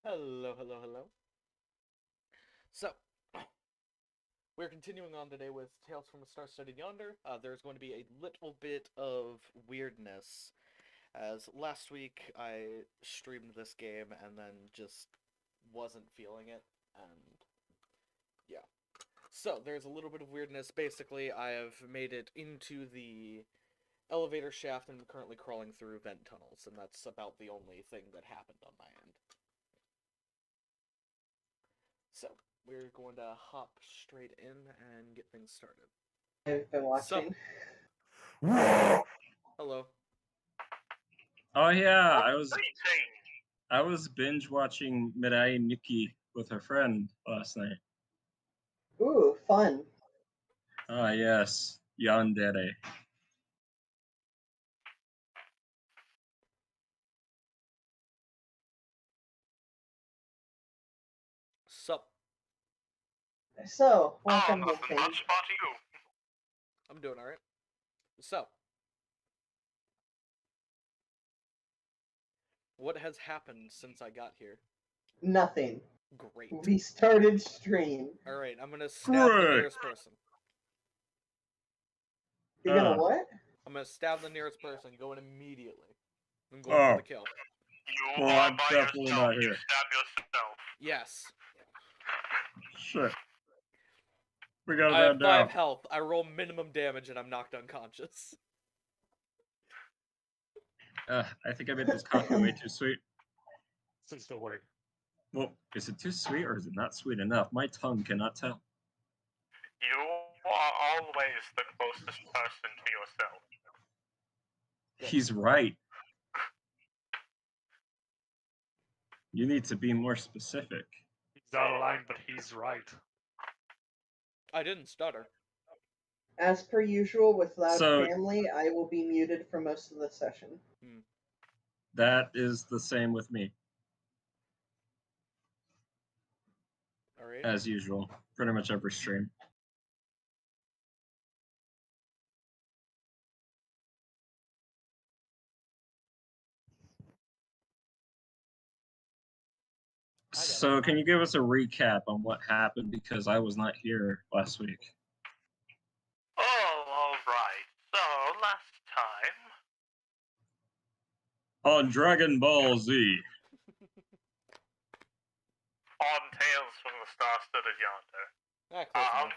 Hello, hello, hello. So, we're continuing on today with Tales from a Star-Studded Yonder. There's going to be a little bit of weirdness, as last week I streamed this game and then just wasn't feeling it, and yeah. So, there's a little bit of weirdness. Basically, I have made it into the elevator shaft and I'm currently crawling through vent tunnels, and that's about the only thing that happened on my end. So, we're going to hop straight in and get things started. I've been So, watching. hello. Oh yeah, What I are was you saying? I was binge watching Mirai Nikki with her friend last night. Ooh, fun. Ah yes, Yonder. Sup. So, Oh, welcome, nothing Ochen. much about you. I'm doing alright. So, what has happened since I got here? Nothing. Great. We started stream. Alright, I'm gonna stab the Great. nearest person. You're gonna what? I'm gonna stab the nearest person, going immediately. I'm going for the kill. You Well, are I'm by definitely yourself. not You here. stab yourself. Yes. Shit. We got I have that 5 down. health. I roll minimum damage and I'm knocked unconscious. I think I made this coffee way too sweet. Since the word. Well, is it too sweet or is it not sweet enough? My tongue cannot tell. You are always the closest person to yourself. He's right. You need to be more specific. He's out of line, but he's right. I didn't stutter. As per usual with Loud So- Family, I will be muted for most of the session. That is the same with me, Alright. as usual. Pretty much every stream. I got So, it. can you give us a recap on what happened? Because I was not here last week. Oh, alright. So, last time. On Dragon Ball Z. On Tales from the Star-Studded Yonder. Close enough.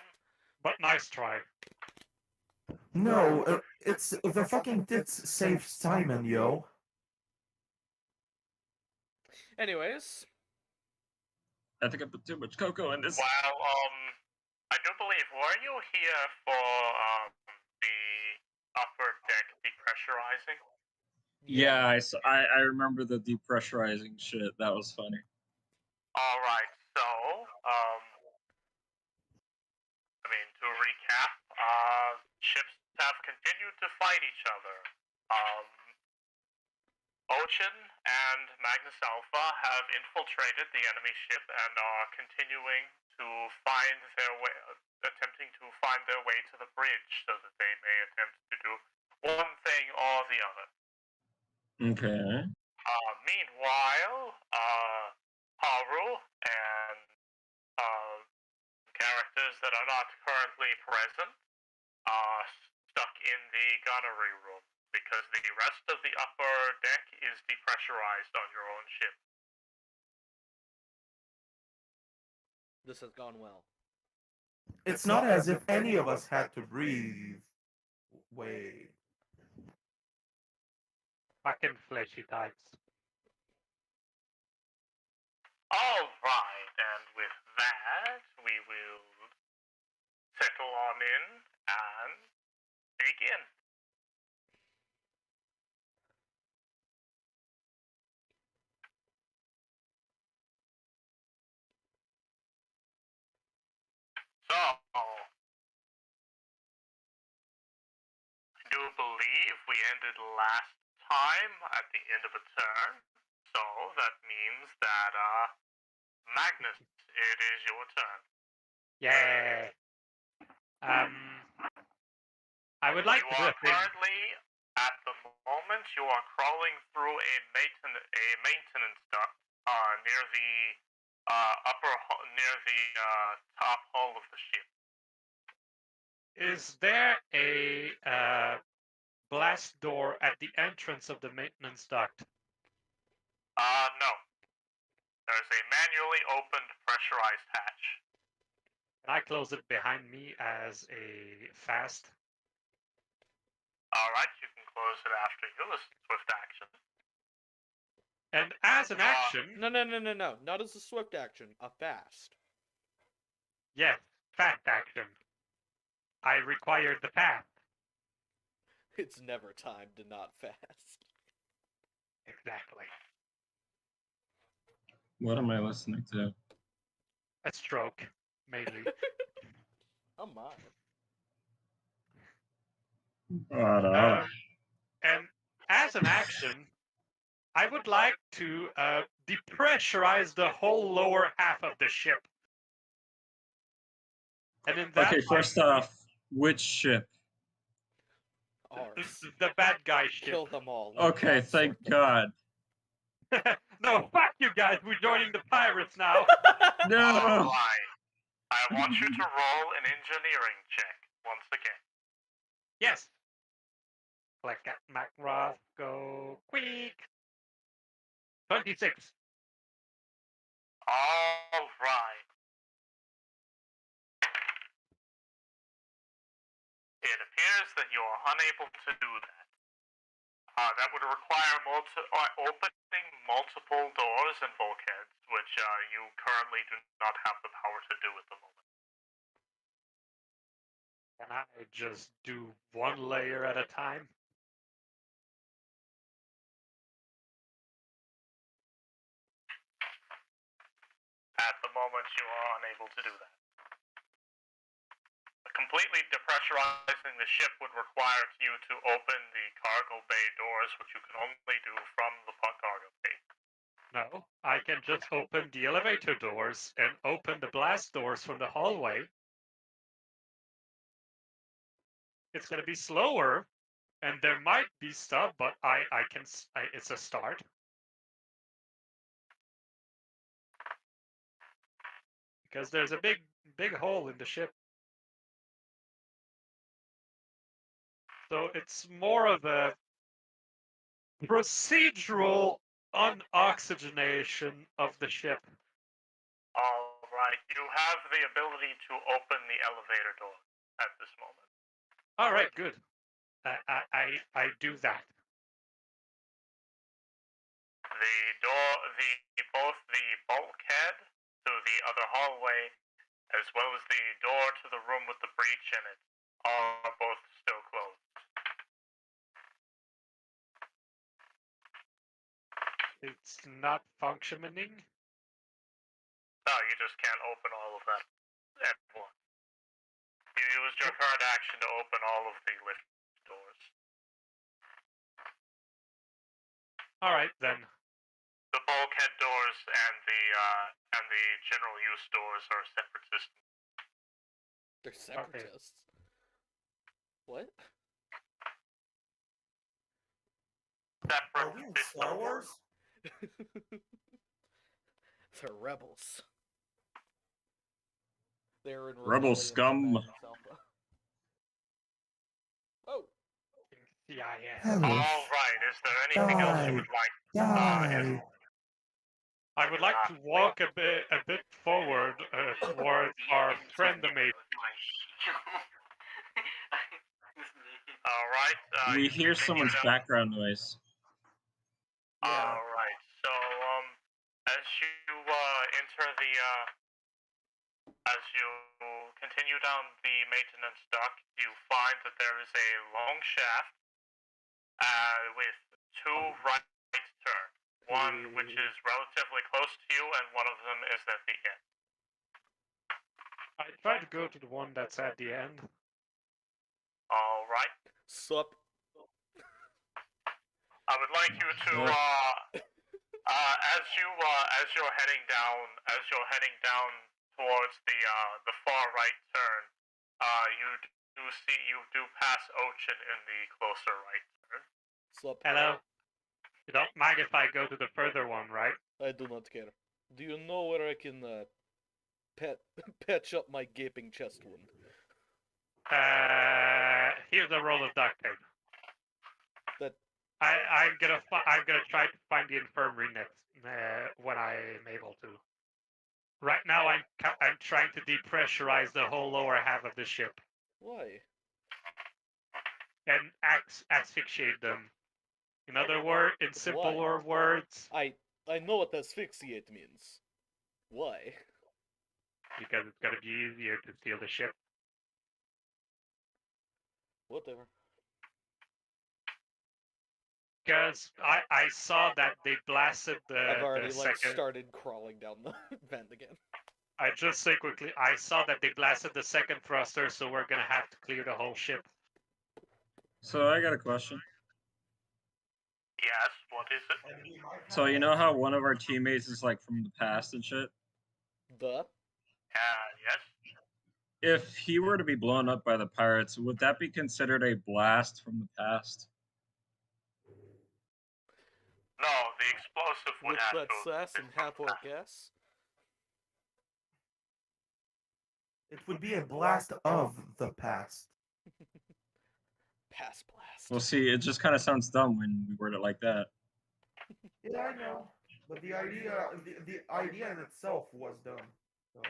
But nice try. No, it's the fucking tits saves Simon, yo. Anyways, I think I put too much cocoa in this. Well, I do believe, were you here for, the upper deck depressurizing? Yeah, I remember the depressurizing shit. That was funny. Alright, so, I mean, to recap, ships have continued to fight each other. Ochen and Magnus Alpha have infiltrated the enemy ship and are continuing to find their way, attempting to find their way to the bridge so that they may attempt to do one thing or the other. Okay. Meanwhile, Haru and characters that are not currently present are stuck in the gunnery room because the rest of the upper deck is depressurized on your own ship. this has gone well. It's not as if any of us had to breathe. Wait. Fucking fleshy types. Alright, and with that, we will settle on in and begin. So, I do believe we ended last time at the end of a turn, so that means that, Magnus, it is your turn. Yeah. I would like you to do are a thing. currently, at the moment, you are crawling through a maintenance duct near the near the top hull of the ship. Is there a blast door at the entrance of the maintenance duct? No. There's a manually opened pressurized hatch. Can I close it behind me as a fast? Alright, you can close it after you as swift action. And as an action, No. Not as a swift action. A fast. yes, fast action. I required the path. It's never time to not fast. Exactly. What am I listening to? A stroke, mainly. Oh my. And as an action, I would like to depressurize the whole lower half of the ship. And in that, Okay, first off, which ship? Ours. the bad guy ship. Kill them all. Let Okay, God thank sort them. God. No, fuck you guys. We're joining the pirates now. No! Alright. I want you to roll an engineering check once again. Yes. Click at Macross. Go quick. 26. Alright. It appears that you are unable to do that. That would require opening multiple doors and bulkheads, which you currently do not have the power to do at the moment. Can I just do one layer at a time? At the moment, you are unable to do that. Completely depressurizing the ship would require you to open the cargo bay doors, which you can only do from the cargo bay. No, I can just open the elevator doors and open the blast doors from the hallway. It's going to be slower, and there might be stuff, but it's a start. Because there's a big hole in the ship. So it's more of a procedural unoxygenation of the ship. Alright, you have the ability to open the elevator door at this moment. All right, good. I do that. The door, both the bulkhead to the other hallway, as well as the door to the room with the breach in it, are both still closed. It's not functioning. No, you just can't open all of that at once. You used your current action to open all of the lift doors. All right then. The bulkhead doors and the general use doors are separate systems. They're separatists. What? Are we in Star Wars? They're rebels. They're in Rebel rebellion scum. to Magnus Alpha. Oh. CIS. Hello. Alright, is there anything else you would like? Die. I would like to walk a bit forward towards our frenemy. Alright, We you hear continue someone's down- background noise. Alright, so, as you enter the, as you continue down the maintenance duct, you find that there is a long shaft, with two right turns. One which is relatively close to you, and one of them is at the end. I try to go to the one that's at the end. Alright. Sup. I would like you to, as you're heading down towards the far right turn, you do pass Ochen in the closer right turn. Sup. Hello. You don't mind if I go to the further one, right? I do not care. Do you know where I can patch up my gaping chest wound? Here's a roll of duct tape. That I'm gonna try to find the infirmary next when I'm able to. Right now, I'm trying to depressurize the whole lower half of the ship why? and asphyxiate them. In other words, in simpler words, I know what asphyxiate means. Why? because it's gonna be easier to steal the ship. Whatever. Because I saw that they blasted I've already the second. started crawling down the vent again. I just say quickly, I saw that they blasted the second thruster, so we're gonna have to clear the whole ship. So I got a question. Yes, what is it? So you know how one of our teammates is like from the past and shit? Yes. If he were to be blown up by the pirates, would that be considered a blast from the past? No, the explosive would With have that to. sass and half-orc gas? It would be a blast of the past. Pass blast. Well, see, it just kind of sounds dumb when we word it like that. Yeah, I know. But the idea in itself was dumb. So.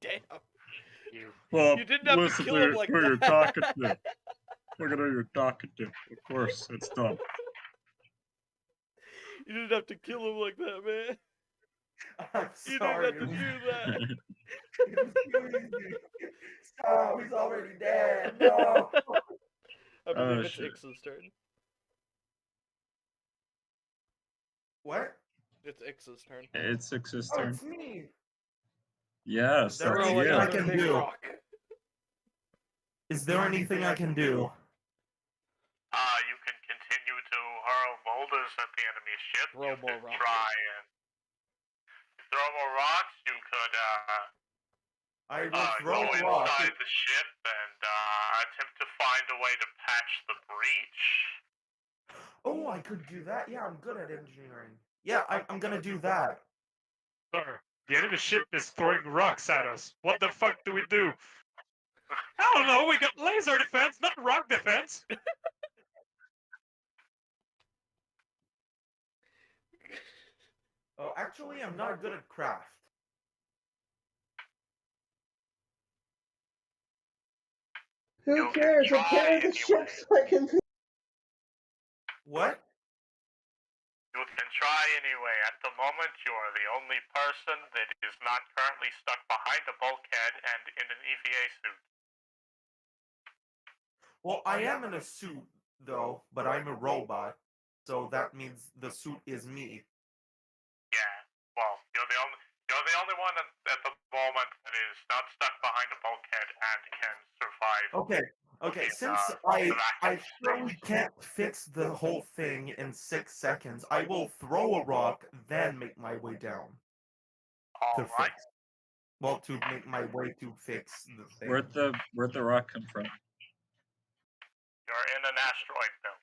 Damn. Well, You didn't have to kill him like who you're that. talking to. Look at who you're talking to. Of course, it's dumb. You didn't have to kill him like that, man. I'm You sorry. didn't have to do that. It was too easy. Stop, he's already dead. No. I believe Oh, it's shit. Ix's turn. What? It's Ix's turn. It's Six's Oh, turn. it's me. Yes, Is there that's anything you. I can big do? rock. Is there anything I can do? You can continue to hurl boulders at the enemy ship. Throw You more could rocks. try and throw more rocks. You could I will go throw a rock. inside the ship and attempt to find a way to patch the breach. Oh, I could do that. Yeah, I'm good at engineering. Yeah, I'm gonna do that. Sir, the enemy ship is throwing rocks at us. What the fuck do we do? I don't know. We got laser defense, not rock defense. Oh, actually, I'm not good at craft. Who You can cares? I'll try carry the anyway. ship so I can. What? You can try anyway. At the moment, you are the only person that is not currently stuck behind a bulkhead and in an EVA suit. Well, I am in a suit, though, but I'm a robot. So that means the suit is me. Yeah. Well, you're the only one at the moment that is not stuck behind a bulkhead and can survive. Okay, in, since the I vacuum surely breach. can't fix the whole thing in 6 seconds, I will throw a rock, then make my way down to All right. fix. Well, to make my way to fix the thing. Where'd the rock come from? You're in an asteroid belt.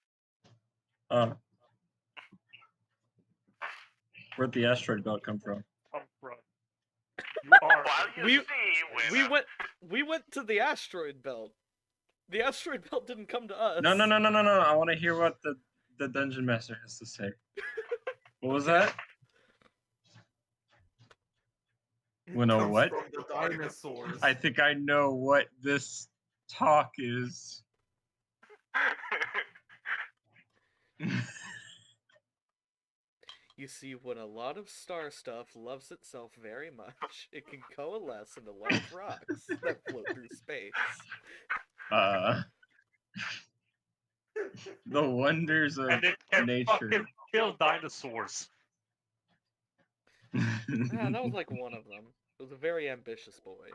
Oh. Where'd the asteroid belt come from? Come from. You are. Well, you see, when We went to the asteroid belt. The asteroid belt didn't come to us. No. I want to hear what the dungeon master has to say. What was that? It Well, no, comes what? from the dinosaurs. I think I know what this talk is. You see, when a lot of star stuff loves itself very much, it can coalesce into large rocks that float through space. The wonders of And it can nature. fucking kill dinosaurs. Yeah, that was like one of them. It was a very ambitious boy.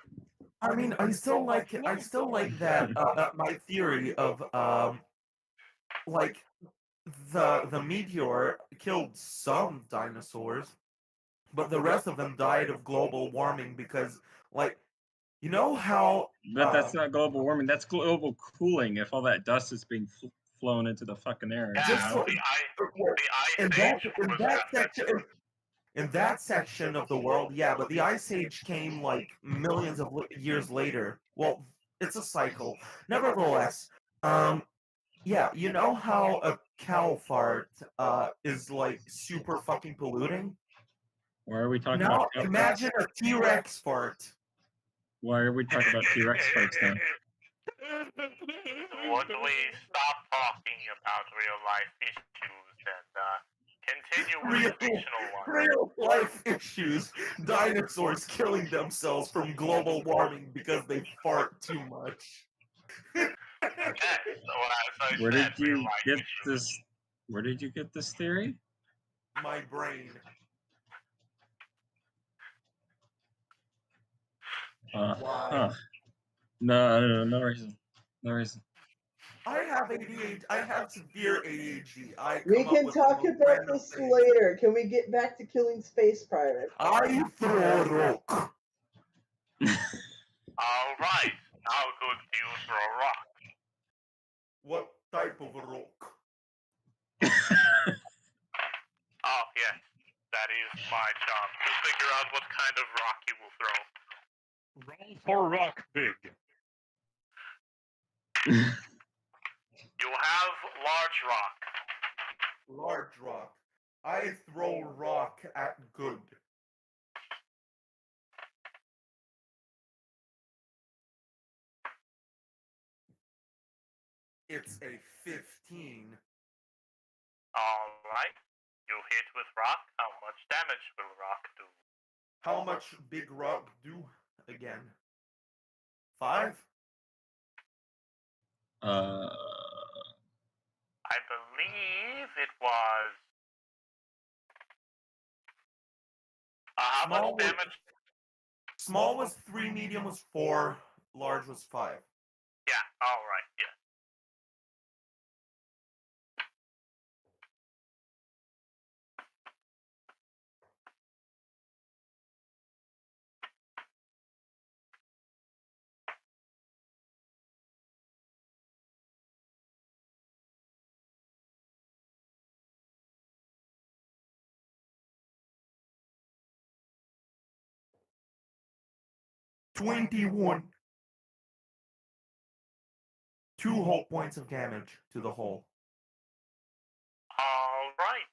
I mean, I still like that. My theory of like the meteor killed some dinosaurs, but the rest of them died of global warming because, like, you know how. But that's not global warming. That's global cooling. If all that dust is being flown into the fucking air. Yeah, Just so- the Ice in Age in was that section, in that section of the world, yeah, but the Ice Age came like millions of years later. Well, it's a cycle. Nevertheless, yeah, you know how a cow fart is like super fucking polluting? Why are we talking Now about cow farts? imagine a T-Rex fart. Why are we talking about T-Rex farts now? Would we stop talking about real life issues and continue with the fictional ones? Real life issues. Dinosaurs killing themselves from global warming because they fart too much. Yes, well, as I Where said, did real you life get issues. this? Where did you get this theory? My brain. Why? Huh. No reason. No reason. I have ADHD. I have severe ADHD. I We come up can with talk the most about random this things. later. Can we get back to killing space pirates? I throw rock. Alright, how good do you throw rock? What type of rock? Oh, yes, that is my job, to figure out what kind of rock you will throw. Roll for rock big. You have large rock. Large rock. I throw rock at good. It's a 15. Alright, you hit with rock. How much damage will rock do? How much big rock do again? 5? I believe it was... how Small much damage? Small was 3, medium was 4, large was 5. Yeah, alright, yeah. $21. 2 whole points of damage to the hull. Alright.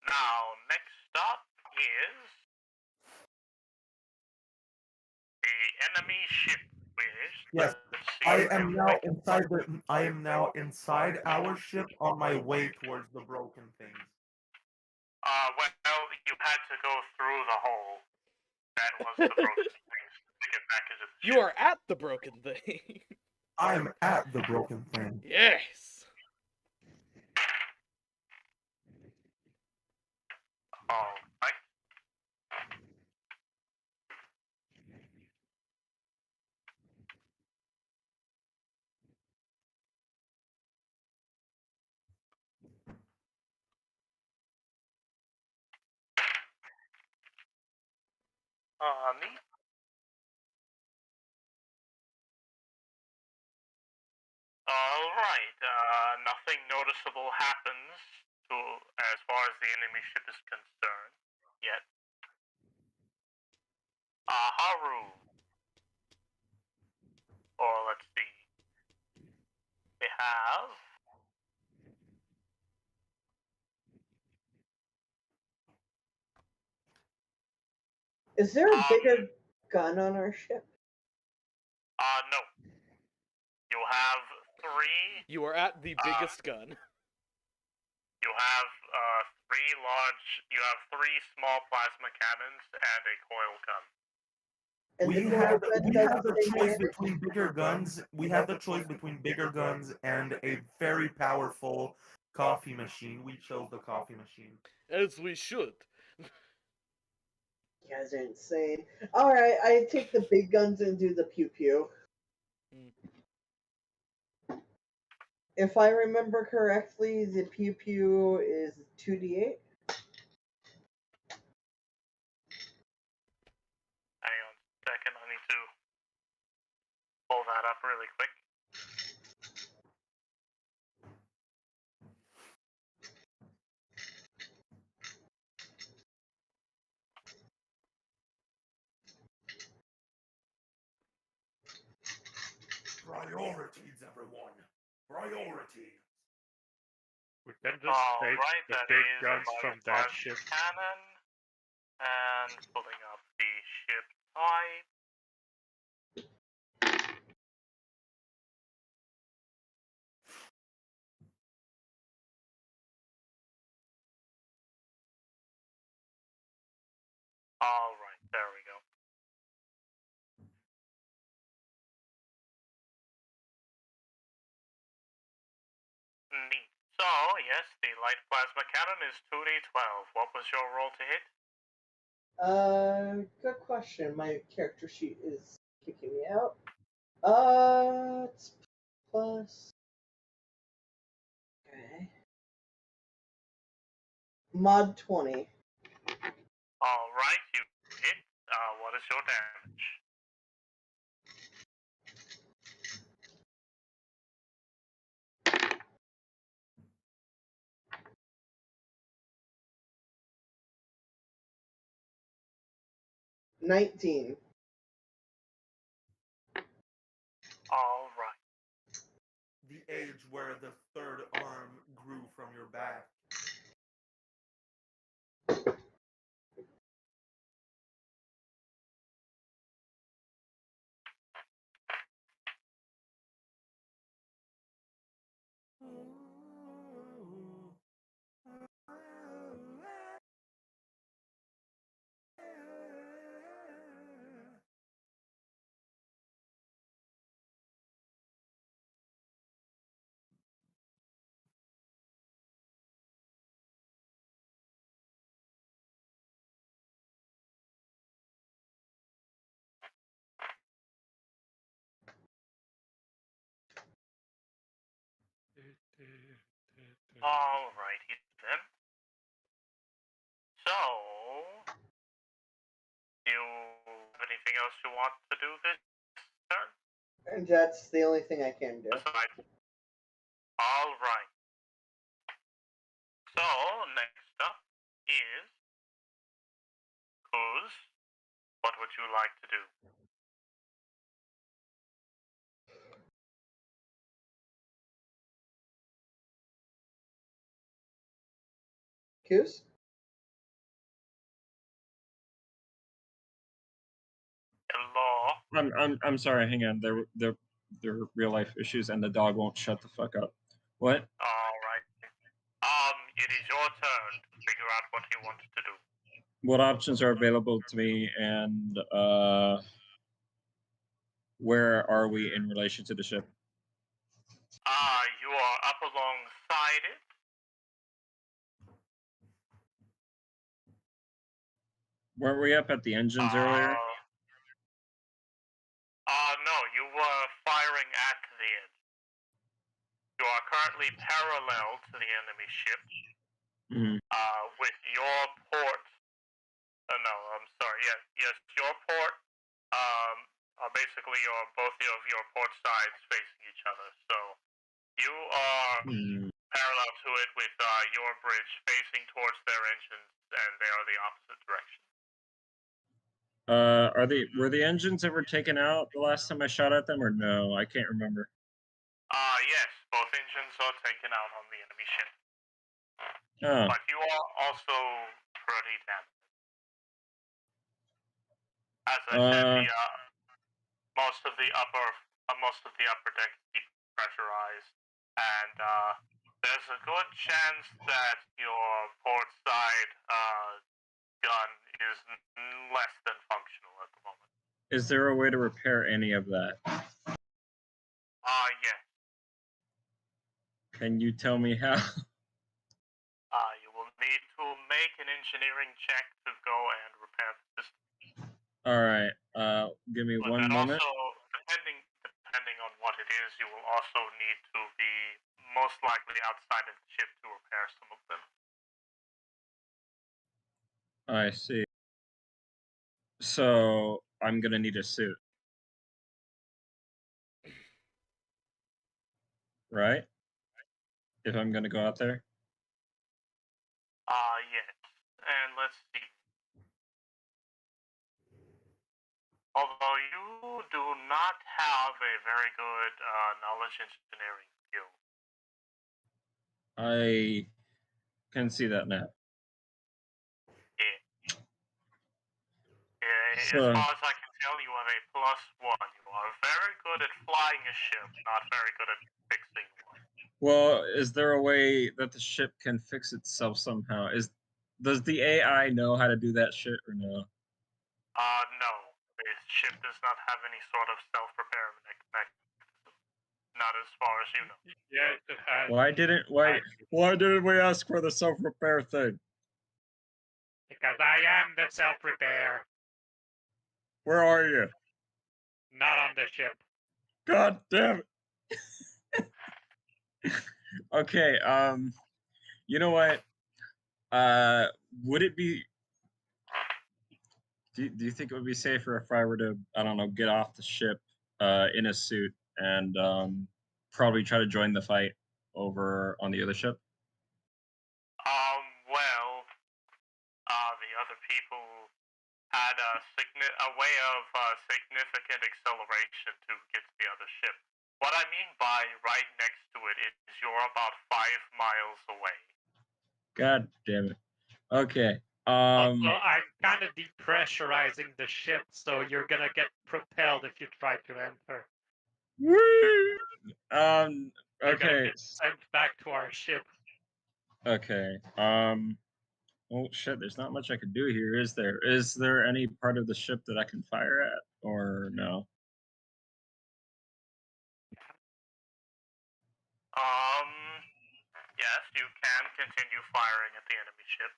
Now, next stop is the enemy ship. Yes, Let's see I if am we now can- inside I am now inside our ship on my way towards the broken things. Well, you had to go through the hole. That was the broken things to get back into the ship. You are at the broken thing. I'm at the broken thing. Yes. Alright. Neat. Alright, nothing noticeable happens to as far as the enemy ship is concerned yet. Haru. Or let's see. We have Is there a bigger gun on our ship? no. You have 3. You are at the biggest gun. You have 3 small plasma cannons and a coil gun. And We the have coil gun we does have the the same choice damage? between bigger guns. We have the choice between bigger guns and a very powerful coffee machine. We chose the coffee machine. As we should. You guys are insane. Alright, I take the big guns and do the pew pew. If I remember correctly, the pew pew is 2d8. Hang on a second, I need to pull that up really quick. Priorities, everyone. Priorities. We can just take Alright, the that big is guns about from a that plasma ship. cannon. And pulling up the ship type. Alright, there we go. Neat. So, yes, the light plasma cannon is 2d12. What was your roll to hit? Good question. My character sheet is kicking me out. It's plus. Okay. Mod 20. Alright, you hit. What is your damage? $19. Alright. The age where the third arm grew from your back. Alrighty then. So, do you have anything else you want to do this turn? And that's the only thing I can do. Besides. Alright. So, next up is Kuz. What would you like to do? Goose? Hello? I'm sorry. Hang on. There are real life issues, and the dog won't shut the fuck up. What? Alright. It is your turn to figure out what you want to do. What options are available to me, and where are we in relation to the ship? You are up alongside it. Weren't we up at the engines earlier? No, you were firing at the end. You are currently parallel to the enemy ship. Mm-hmm. With your port. No, I'm sorry. Yes, your port. Basically, both of your port sides facing each other. So you are parallel to it with your bridge facing towards their engines, and they are the opposite direction. Were the engines ever taken out the last time I shot at them, or no? I can't remember. Yes, both engines are taken out on the enemy ship. Oh. But you are also pretty damaged. As I said, most of the upper deck is depressurized, and there's a good chance that your port side gun is less than functional at the moment. Is there a way to repair any of that? Yes. Can you tell me how? You will need to make an engineering check to go and repair the system. All right. Give me one moment. Also, depending on what it is, you will also need to be most likely outside of the ship to repair some of them. I see. So I'm gonna need a suit, right? If I'm gonna go out there. Yes. And let's see. Although you do not have a very good knowledge engineering skill. I can see that now. As So, far as I can tell, you have a +1. You are very good at flying a ship, not very good at fixing one. well, is there a way that the ship can fix itself somehow? Does the AI know how to do that shit or no? No. The ship does not have any sort of self-repair mechanism. Not as far as you know. Yeah, it has. Why didn't we ask for the self-repair thing? Because I am the self-repair, Where are you? not on the ship. God damn it. Okay, you know what? Would it be do you think it would be safer if I were to, I don't know, get off the ship in a suit and probably try to join the fight over on the other ship? Well, the other people had a way of significant acceleration to get to the other ship. What I mean by right next to it is you're about 5 miles away. God damn it. Okay. Also, I'm kind of depressurizing the ship, so you're gonna get propelled if you try to enter. Woo! You're gonna Okay. get sent back to our ship. Okay. Oh shit, there's not much I could do here, is there? Is there any part of the ship that I can fire at or no? Yes, you can continue firing at the enemy ship.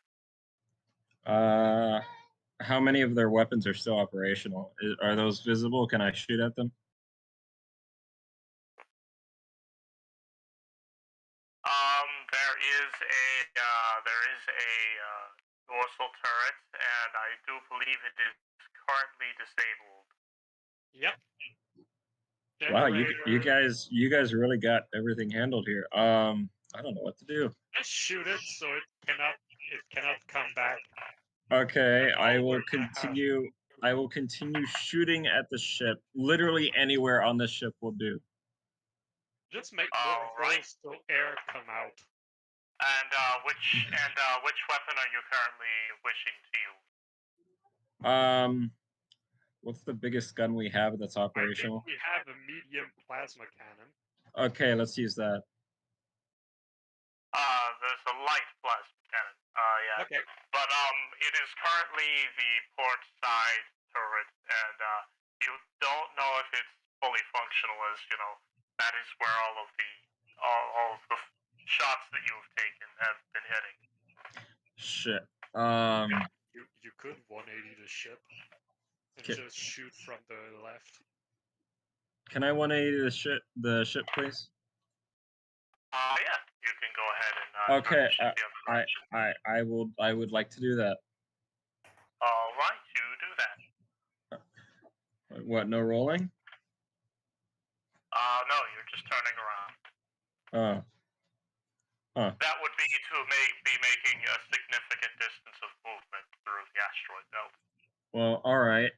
How many of their weapons are still operational? Are those visible? Can I shoot at them? There is a dorsal turret, and I do believe it is currently disabled. Yep. Wow, you guys really got everything handled here. I don't know what to do. Just shoot it so it cannot come back. Okay, I will Over. continue. I will continue shooting at the ship. Literally anywhere on the ship will do. Just make more holes so air come out. And which weapon are you currently wishing to use? What's the biggest gun we have that's operational? I think we have a medium plasma cannon. Okay, let's use that. There's a light plasma cannon. Yeah. Okay. But it is currently the port side turret, and you don't know if it's fully functional, as you know that is where all of the shots that you've taken have been hitting. Shit. You could 180 the ship and just shoot from the left. Can I 180 the ship, please? Yeah, you can go ahead and okay, I would like to do that. All right, you do that. What? No rolling? No, you're just turning around. Huh. That would be to be making a significant distance of movement through the asteroid belt. Well, all right.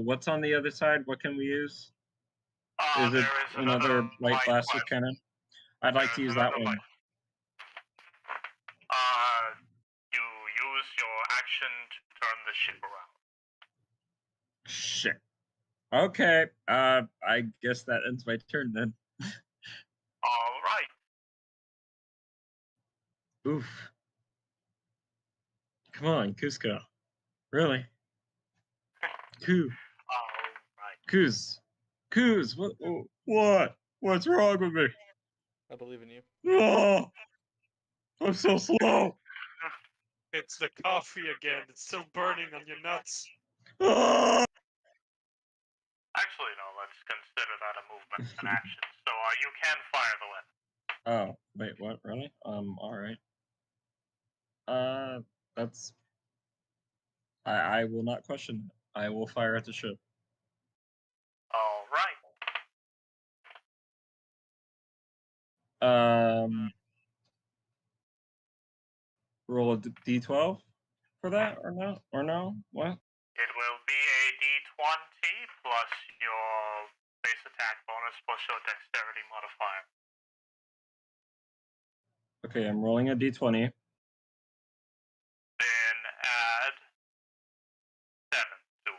What's on the other side? What can we use? Is it another light blaster cannon? I'd like to use that one. You use your action to turn the ship around. Shit. Okay. I guess that ends my turn then. All right. Oof. Come on, Cusco. Really? Coo. All right. Coos, what? What's wrong with me? I believe in you. Oh, I'm so slow. It's the coffee again. It's still burning on your nuts. Oh. Actually, no. Let's consider that a movement and action. So you can fire the weapon. Oh, wait, what? Really? All right. That's. I will not question it. I will fire at the ship. All right. Roll a d12 for that, or no? Or no? What? It will be a d20 plus your base attack bonus plus your dexterity modifier. Okay, I'm rolling a d20. Then add 7 to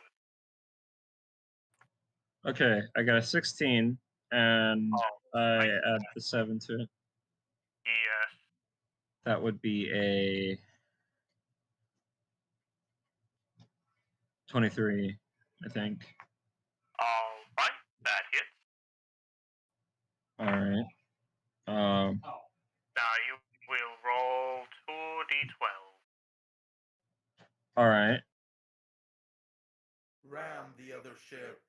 it. Okay, I got a 16, and Oh, I right. add the 7 to it. Yes. That would be a 23, I think. All right. That hits. All right. Now you will roll 2d12. All right. Ram the other ship.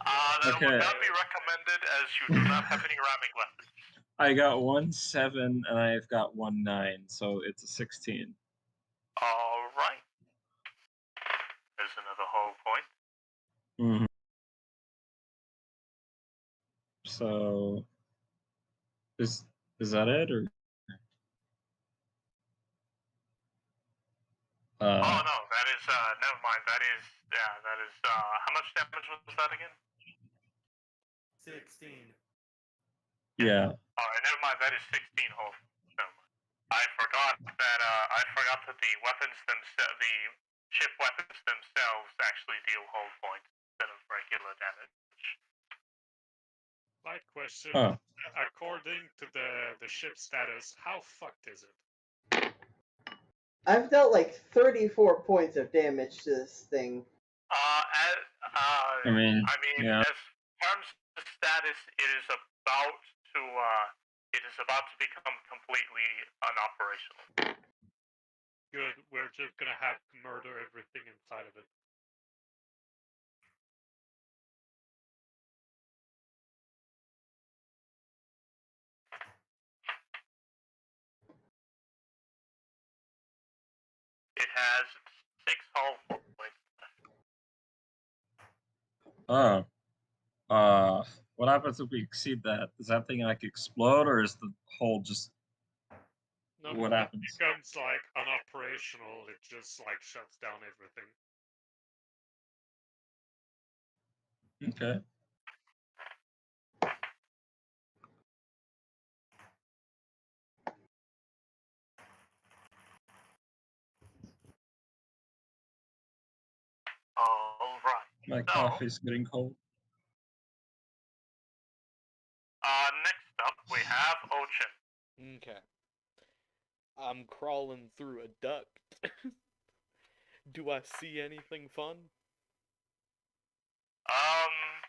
That Okay. would not be recommended as you do not have any ramming weapons. I got 1 7, and I've got 1 9, so it's a 16. All right. There's another whole point. Mm-hmm. So, is that it, or? Oh no, that is never mind. That is how much damage was that again? 16. Yeah. All right, never mind. That is 16 whole. Never mind. I forgot that the weapons themselves, the ship weapons themselves, actually deal whole points instead of regular damage. My question, Oh. according to the ship status, how fucked is it? I've dealt like 34 points of damage to this thing. I mean, yeah. As terms of status, it is about to become completely unoperational. Good, we're just gonna have to murder everything inside of it. It has 6 hull points. Oh. What happens if we exceed that? Does that thing like explode, or is the hull just? No, What it happens? becomes like unoperational. It just like shuts down everything. Okay. All right. My So, coffee's getting cold. next up we have Ochen. Okay. I'm crawling through a duct. Do I see anything fun?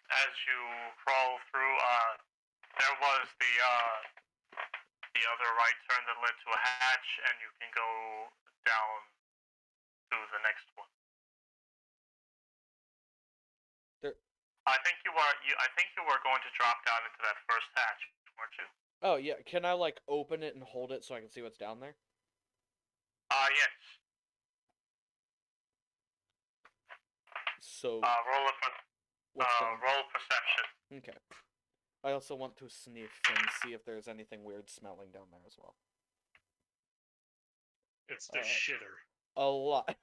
As you crawl through, there was the other right turn that led to a hatch, and you can go down to the next one. There. I think you were going to drop down into that first hatch, weren't you? Oh yeah. Can I like open it and hold it so I can see what's down there? Yes. So. Roll perception. Okay. I also want to sniff and see if there's anything weird smelling down there as well. It's the shitter. A lot.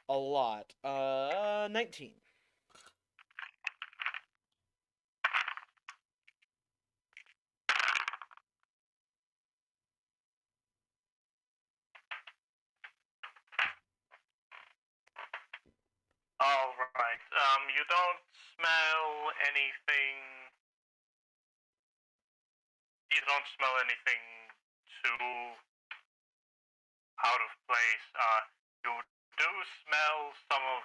A lot. 19. All right. You don't smell anything. You don't smell anything too out of place. You do smell some of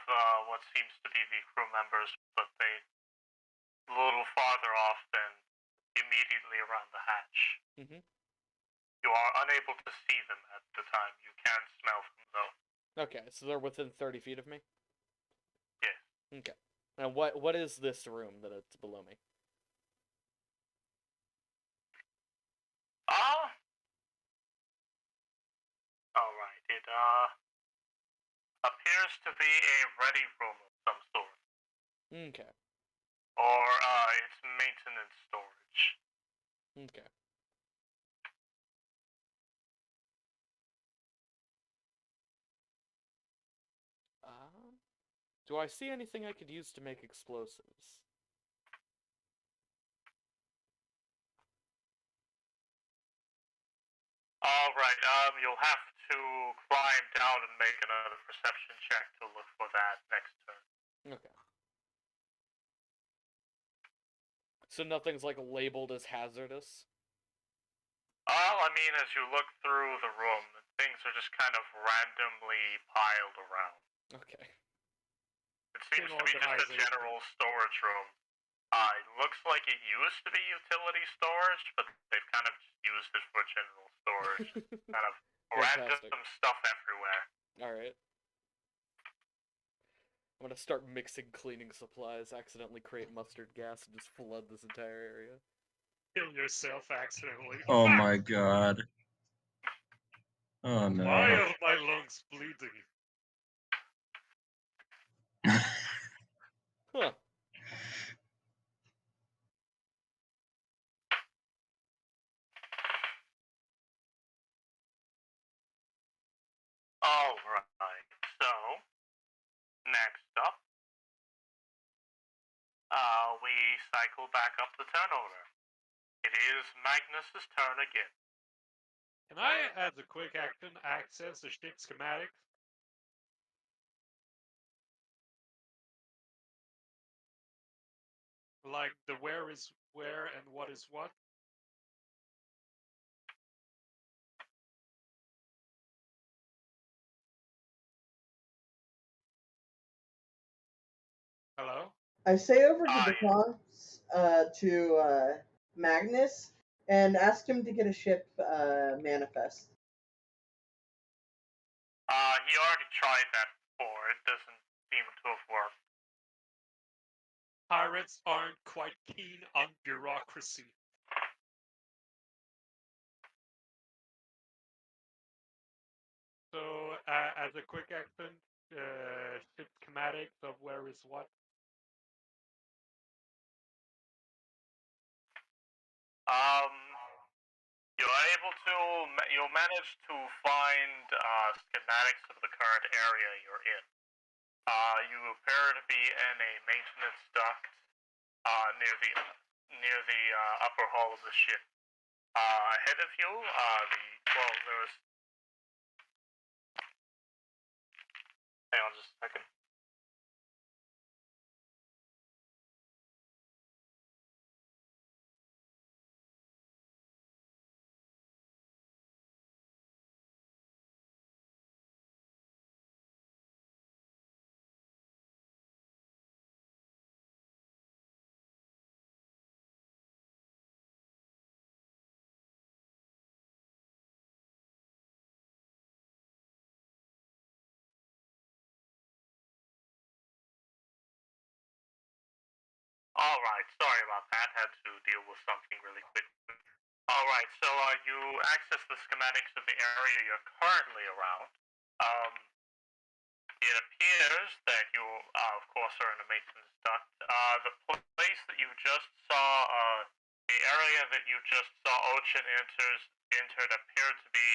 what seems to be the crew members, but they a little farther off than immediately around the hatch. Mm-hmm. You are unable to see them at the time. You can smell them though. Okay, so they're within 30 feet of me? Yes. Okay. And what is this room that it's below me? appears to be a ready room of some sort, Okay. or it's maintenance storage. Okay. Do I see anything I could use to make explosives? Alright, you'll have to climb down and make another perception check to look for that next turn. Okay. So nothing's like labeled as hazardous? I mean, as you look through the room, things are just kind of randomly piled around. Okay. It seems to be just a Organization. general storage room. It looks like it used to be utility storage, but they've kind of just used it for general storage. Kind of Fantastic. random stuff everywhere. Alright. I'm gonna start mixing cleaning supplies, accidentally create mustard gas, and just flood this entire area. Kill yourself accidentally. Oh my god. Oh no. Why are my lungs bleeding? Huh. Alright, so, next up, we cycle back up the turn order. It is Magnus's turn again. Can I, as a quick action, access the ship schematic? Like the where is where and what is what? Hello? I say over to Ah, the yeah. comms, to Magnus, and ask him to get a ship manifest. He already tried that before. It doesn't seem to have worked. Pirates aren't quite keen on bureaucracy. So, as a quick action, ship schematics of where is what? You'll manage to find schematics of the current area you're in. You appear to be in a maintenance duct near the upper hull of the ship. Ahead of you, there's. Hang on just a second. Alright, sorry about that. Had to deal with something really quick. Alright, so you access the schematics of the area you're currently around. It appears that you, of course, are in a maintenance duct. The place that you just saw, the area that you just saw Ochen entered appeared to be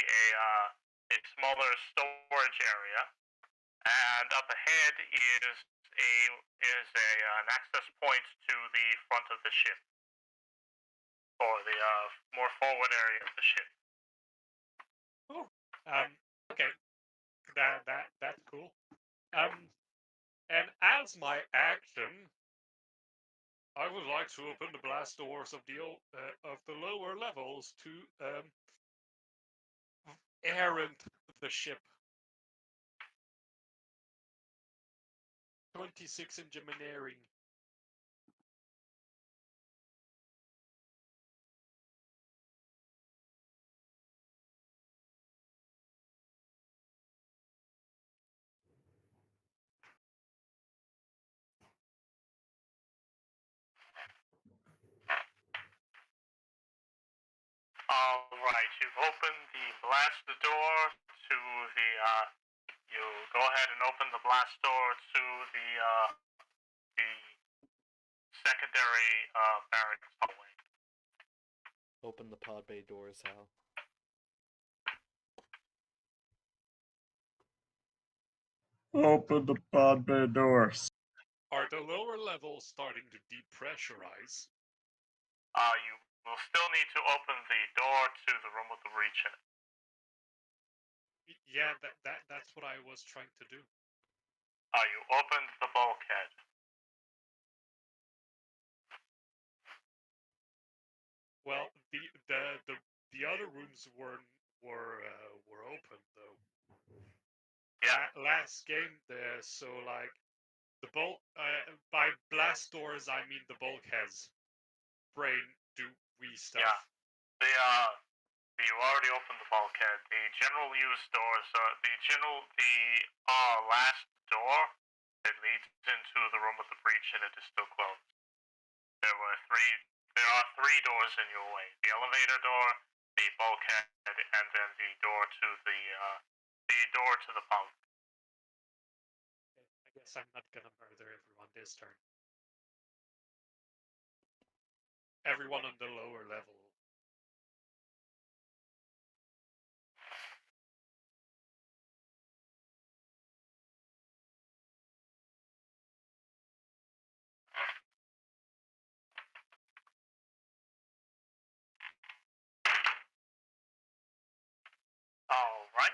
a smaller storage area. And up ahead is an access point to the front of the ship, or the more forward area of the ship. Okay, that's cool. And as my action, I would like to open the blast doors of the lower levels to errant the ship. 26 engineering. Alright, you've opened the blast door to the, you go ahead and open the blast door to the secondary, barracks hallway. Open the pod bay doors, Hal. Open the pod bay doors. Are the lower levels starting to depressurize? You will still need to open the door to the room with the breach in it. Yeah, that's what I was trying to do. You opened the bulkhead. Well, the other rooms were open though. Yeah. Last game, so like the by blast doors I mean the bulkheads. Brain do we stuff. Yeah. You already opened the bulkhead. The general use doors, the last door that leads into the room with the breach in it is still closed. There are three doors in your way. The elevator door, the bulkhead, and then the door to the bunk. I guess I'm not gonna murder everyone this turn. Everyone on the lower level. All right.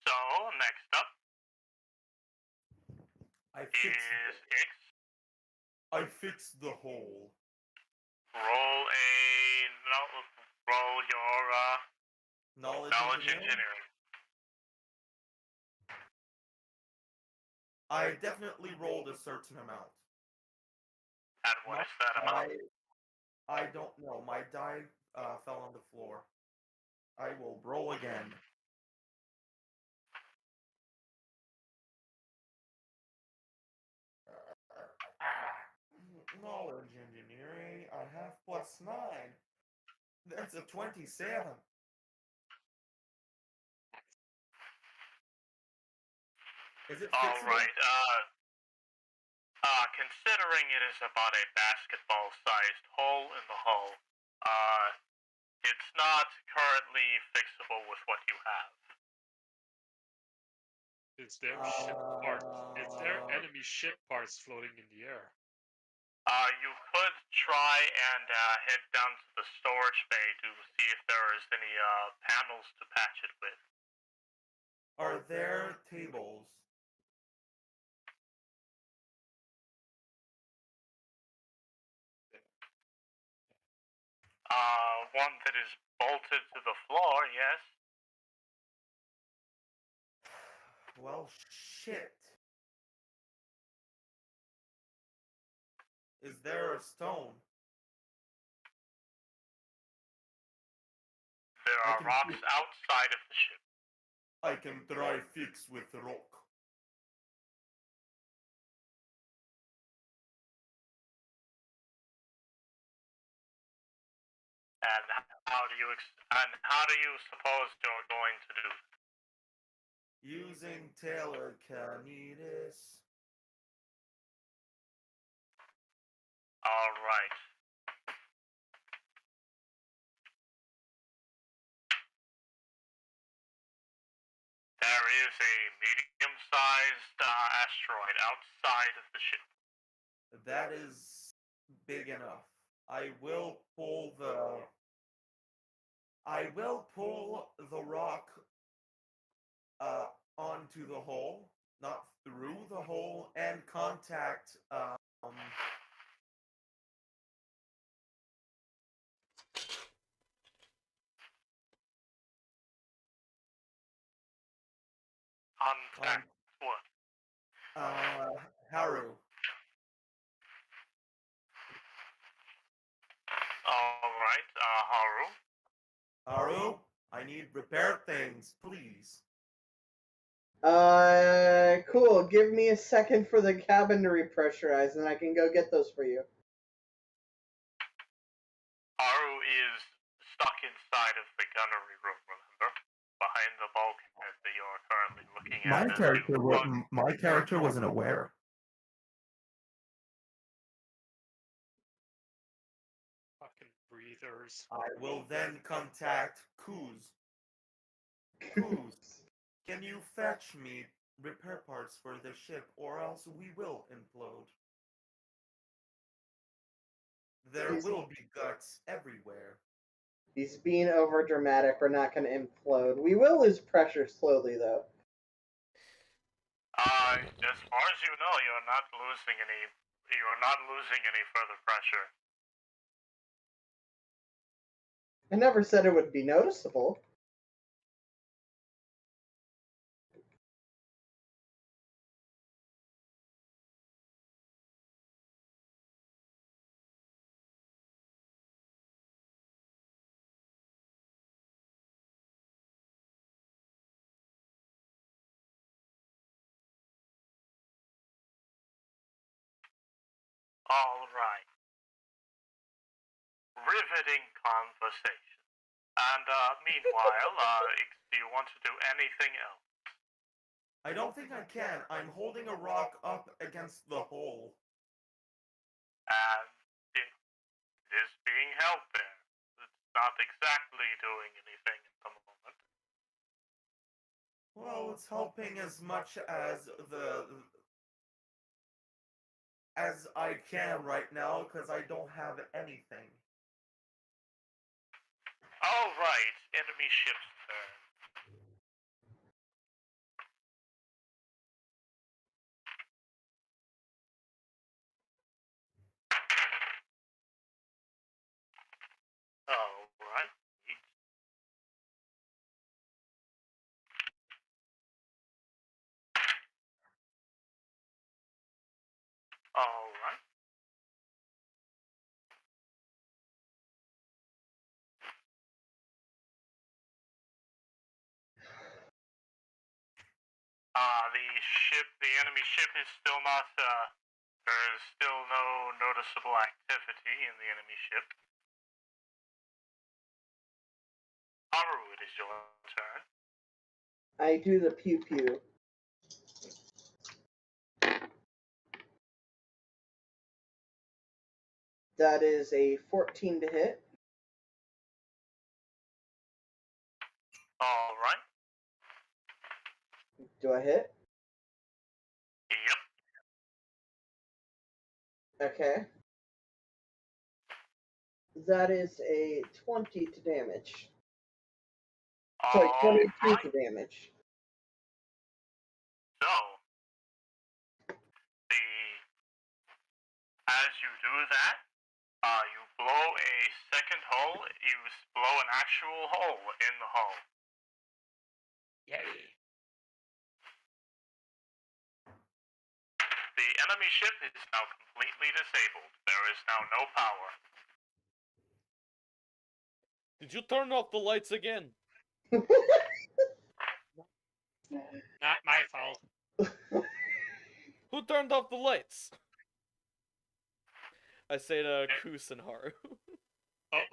So next up is X. I fixed the hole. Roll your Knowledge engineering. I definitely rolled a certain amount. And what is that amount? I don't know. My die fell on the floor. I will roll again. Knowledge engineering. I have +9. That's a 27. Is it All fixable? right. Considering it is about a basketball-sized hole in the hull, it's not currently fixable with what you have. Is there ship parts? Is there enemy ship parts floating in the air? You could try and head down to the storage bay to see if there is any panels to patch it with. Are there tables? One that is bolted to the floor, yes. Well, shit. Is there a stone? There are rocks outside of the ship. I can try fix with rock. And how do you suppose you're going to do it? Using Telekinesis. All right. There is a medium-sized asteroid outside of the ship. That is big enough. I will pull the rock onto the hole, not through the hole, and contact Contact what? Haru. All right, Haru. Haru, I need repair things, please. Cool. Give me a second for the cabin to repressurize, and I can go get those for you. Haru is stuck inside of the gunnery room, remember? Behind the bulkhead that you are currently looking at. My character wasn't aware. Fucking breathers. I will then contact Kuz. Kuz, can you fetch me repair parts for the ship, or else we will implode? There will be guts everywhere. He's being over dramatic. We're not going to implode. We will lose pressure slowly, though. As far as you know, you are not losing any further pressure. I never said it would be noticeable. All right. Riveting conversation. And meanwhile, do you want to do anything else? I don't think I can. I'm holding a rock up against the hole. And it is being held there. It's not exactly doing anything at the moment. Well, it's helping as much as I can right now, because I don't have anything. All right, enemy ship's turn. All right. All right. The enemy ship is still not, there is still no noticeable activity in the enemy ship. Haru, it is your turn. I do the pew pew. That is a 14 to hit. All right. Do I hit? Yep. Okay. That is a 20 to damage. Sorry, 22 right. to damage. So, as you do that, you blow a second hole. You blow an actual hole in the hull. Yay. The enemy ship is now completely disabled. There is now no power. Did you turn off the lights again? Not my fault. Who turned off the lights? I say to Kus and Haru.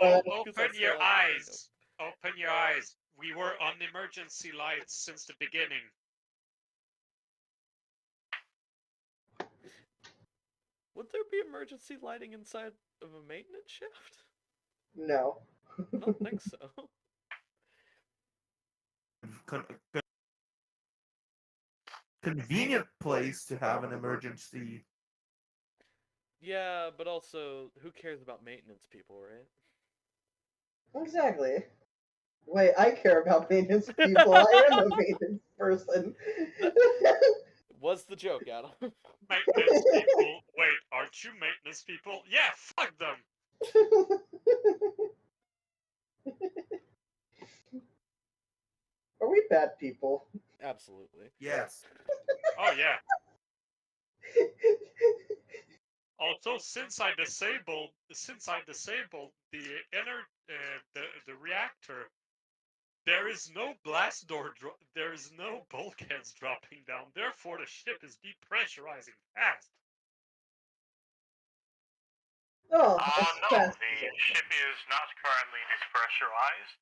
Open your eyes. Open your eyes. We were on emergency lights since the beginning. Would there be emergency lighting inside of a maintenance shift? No. I don't think so. Convenient place to have an emergency. Yeah, but also, who cares about maintenance people, right? Exactly. Wait, I care about maintenance people. I am a maintenance person. What's the joke, Adam? Maintenance people. Wait, aren't you maintenance people? Yeah, fuck them. Are we bad people? Absolutely. Yes. Oh yeah. Also, since I disabled the reactor, There is no blast door. There is no bulkheads dropping down. Therefore, the ship is depressurizing fast. Oh, as No, fast the as I ship is not currently depressurized.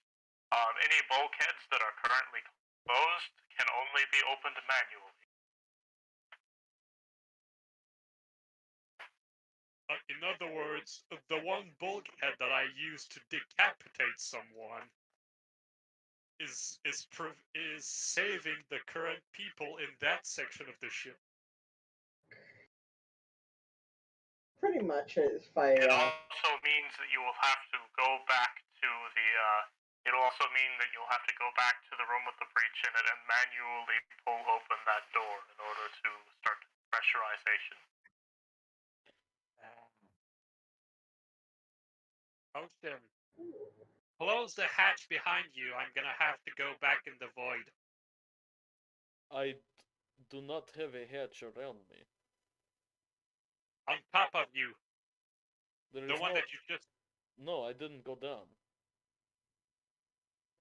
Any bulkheads that are currently closed can only be opened manually. In other words, the one bulkhead that I used to decapitate someone is saving the current people in that section of the ship. pretty much if I It also means that you will have to go back to the. It'll also mean that you'll have to go back to the room with the breach in it and manually pull open that door in order to start pressurization. Ochen, close the hatch behind you. I'm gonna have to go back in the void. I do not have a hatch around me. On top of you, There the is one no... that you just. No, I didn't go down.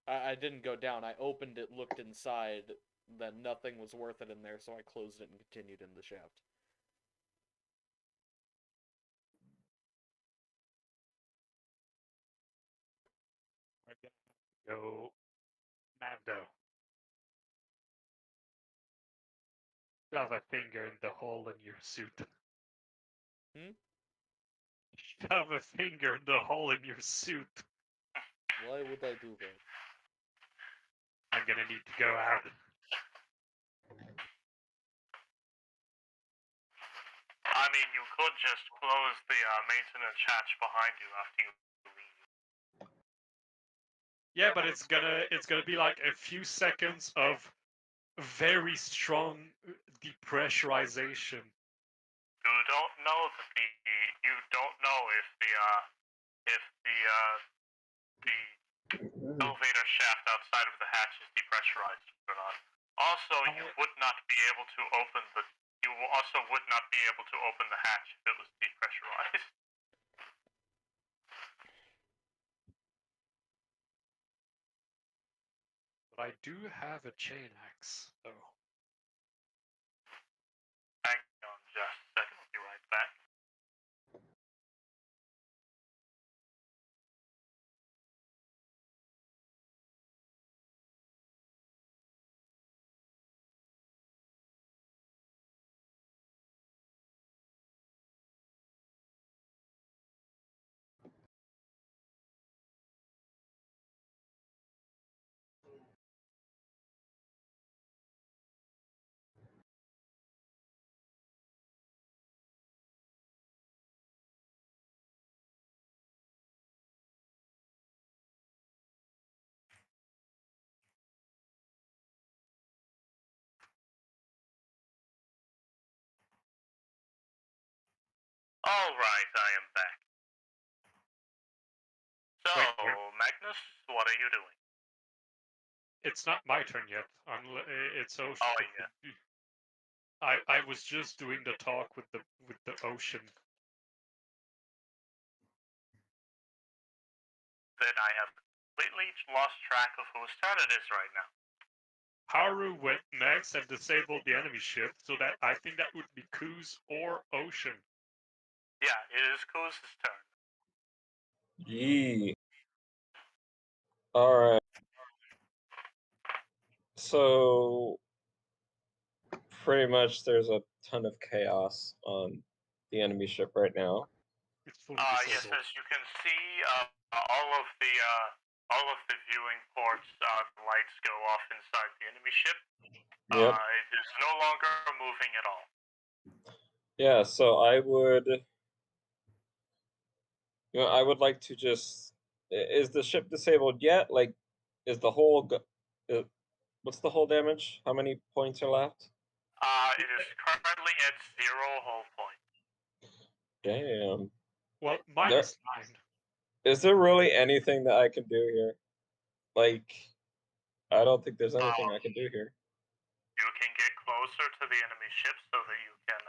I didn't go down. I opened it, looked inside, then nothing was worth it in there, so I closed it and continued in the shaft. Go, Mando. Shove a finger in the hole in your suit. Hmm? Shove a finger in the hole in your suit. Why would I do that? I'm gonna need to go out. I mean, you could just close the maintenance hatch behind you after you leave. Yeah, but it's gonna be like a few seconds of very strong depressurization. You don't know that you don't know if the elevator shaft outside of the hatch is depressurized or not. Also, you would not be able to open the. You also would not be able to open the hatch if it was depressurized. But I do have a chain axe, though. Hang on just a second. I'll be right back. All right, I am back. So, Magnus, what are you doing? It's not my turn yet. It's Ocean. Oh, yeah. I was just doing the talk with the Ocean. Then I have completely lost track of whose turn it is right now. Haru went next and disabled the enemy ship, so that I think that would be Kuz or Ocean. Yeah, it is Kuz's turn. Yee. Alright. So, pretty much there's a ton of chaos on the enemy ship right now. It's fully Yes, disabled. as you can see, all of the viewing ports lights go off inside the enemy ship. Yep. It is no longer moving at all. Yeah, so I would like to just is the ship disabled yet? Like is the whole what's the whole damage? How many points are left? It is currently at 0 hull point. Damn. Well, minus 9. Is there really anything that I can do here? Like, I don't think there's anything I can do here. You can get closer to the enemy ship so that you can,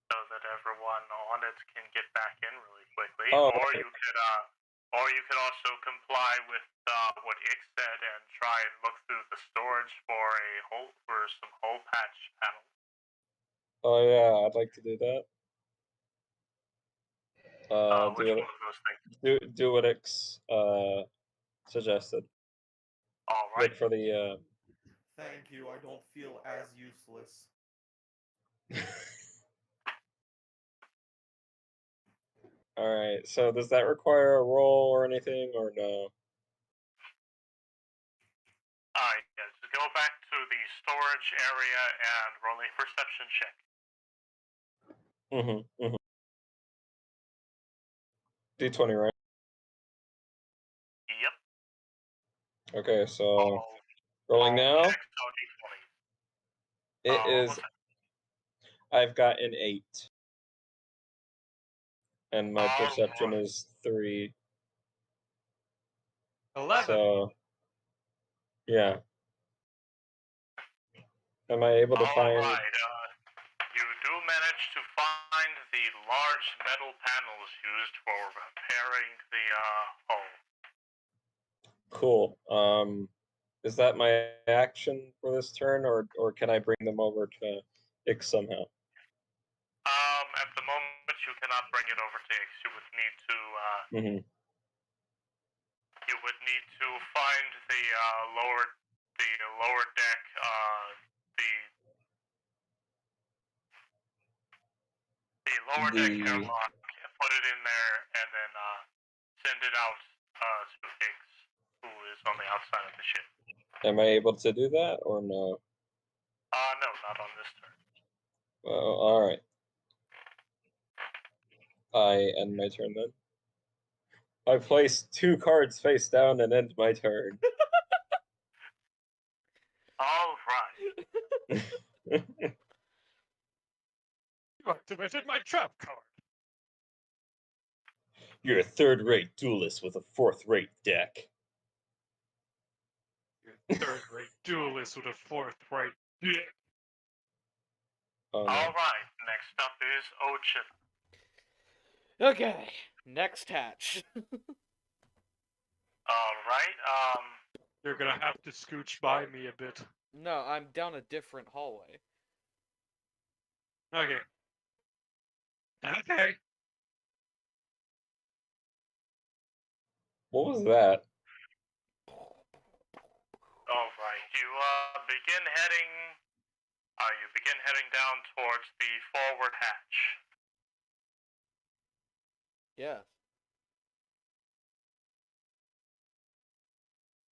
so that everyone on it can get back in really quickly. Oh, or right. Or you could also comply with what Ick said and try and look through the storage for some hole patch panels. Oh yeah, I'd like to do that. Which one of those things? Do what X suggested. All right. Look for the. Thank you. I don't feel as useless. All right. So does that require a roll or anything, or no? Yes. Go back to the storage area and roll a perception check. D20, right? Yep. Okay, so rolling now. Check on D20. It What is. was it? I've got an 8, and my perception Alright. is 3. 11. So yeah. Am I able to find? Alright. You do manage to find the large metal panels used for repairing the hull. Cool. Is that my action for this turn, or can I bring them over to Ix somehow? At the moment, you cannot bring it over to Ix. You would need to. You would need to find the lower deck. The lower deck airlock. Put it in there, and then send it out to Ix, who is on the outside of the ship. Am I able to do that, or no? No, not on this turn. Well, all right. I end my turn then. I place 2 cards face down and end my turn. All right. You activated my trap card. You're a third-rate duelist with a fourth-rate deck. You're a third-rate duelist with a fourth-rate dick. Oh, no. All right. Next up is Ochen. Okay, next hatch. All right. You're gonna have to scooch by me a bit. No, I'm down a different hallway. Okay. Okay. What was that? All right. You begin heading. You begin heading down towards the forward hatch. Yes.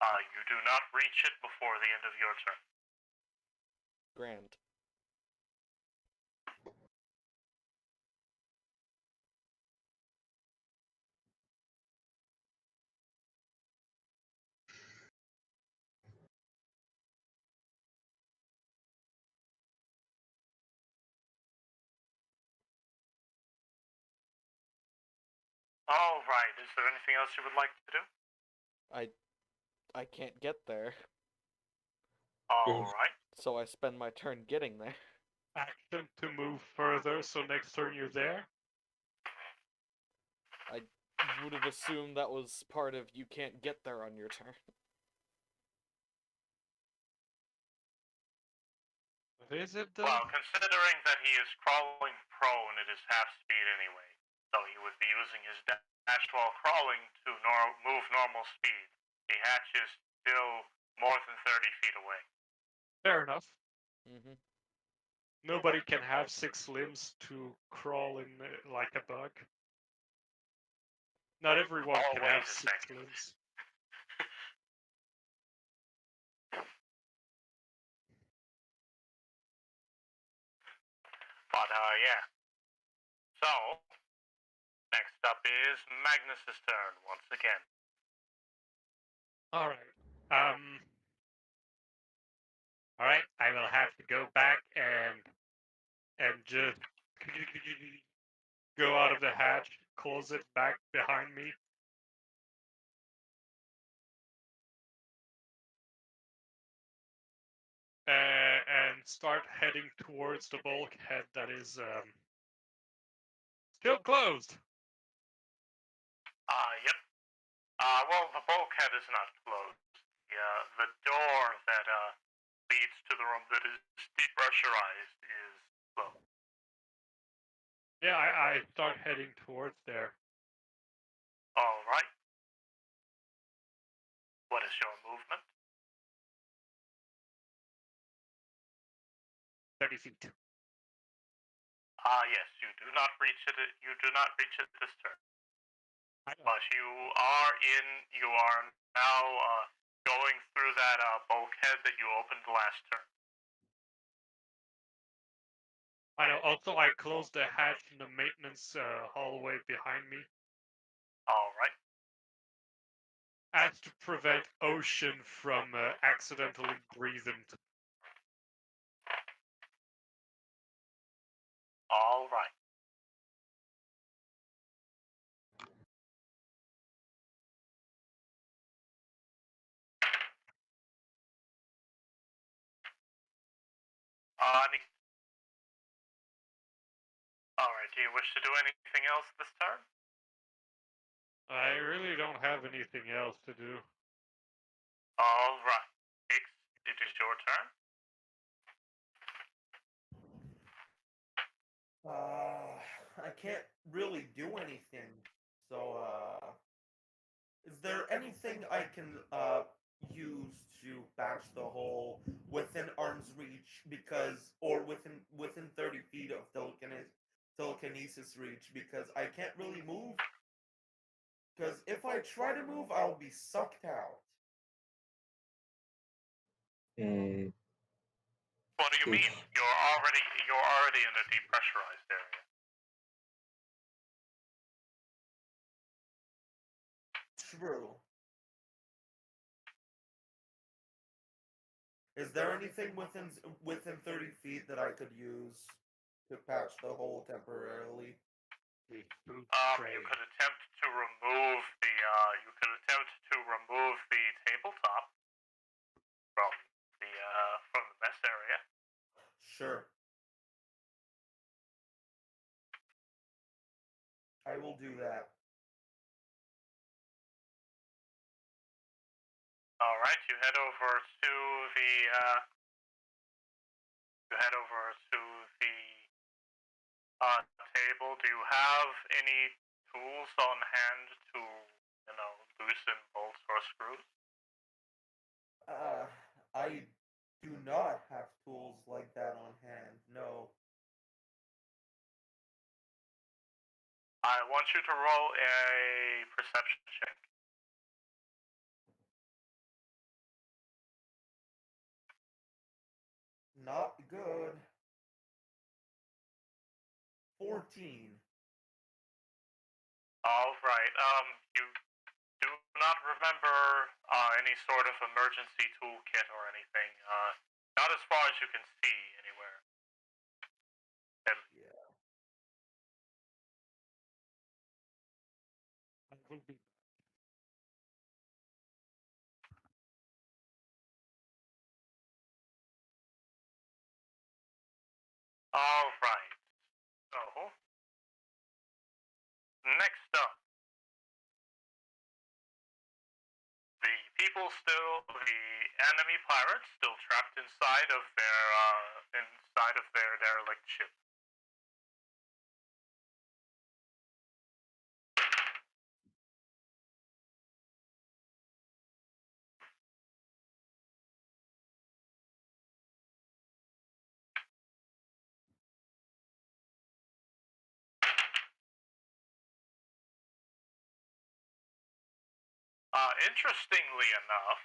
You do not reach it before the end of your turn. Grand. All right. Is there anything else you would like to do? I can't get there, All right. so I spend my turn getting there. Action to move further, so next turn you're there. I would have assumed that was part of you can't get there on your turn. What is it, though? Well, considering that he is crawling prone at his half speed anyway, so he would be using his dash while crawling to move normal speed. The hatch is still more than 30 feet away. Fair enough. Mm-hmm. Nobody can have 6 limbs to crawl in like a bug. Not everyone can Always have a 6 second. limbs. But, yeah. So, next up is Magnus's turn once again. Alright. Alright, I will have to go back and just go out of the hatch, close it back behind me. And start heading towards the bulkhead that is still closed. Yep. Well, the bulkhead is not closed. The door that leads to the room that is depressurized is closed. Yeah, I start heading towards there. All right. What is your movement? 30 feet. Yes, you do not reach it. You do not reach it this turn. I know. But you are now going through that bulkhead that you opened last turn. I know. Also, I closed the hatch in the maintenance hallway behind me, All right. as to prevent Ocean from accidentally breathing. All right. Neat. All right. Do you wish to do anything else this turn? I really don't have anything else to do. All right. Higgs, it is your turn. I can't really do anything. So, is there anything I can use to patch the hole within arm's reach, or within 30 feet of telekinesis reach, because I can't really move? Because if I try to move, I'll be sucked out. Mm, What do you mean? You're already in a depressurized area. True. Is there anything within 30 feet that I could use to patch the hole temporarily? The food You could attempt to remove the tabletop from the mess area. Sure. I will do that. All right, you head over to the table. Do you have any tools on hand to loosen bolts or screws? I do not have tools like that on hand, no. I want you to roll a perception check. Not good. 14. All right. You do not remember any sort of emergency toolkit or anything. Not as far as you can see anywhere. Yeah. I will be. All right. So, next up, the enemy pirates still trapped inside of their derelict ship. Interestingly enough,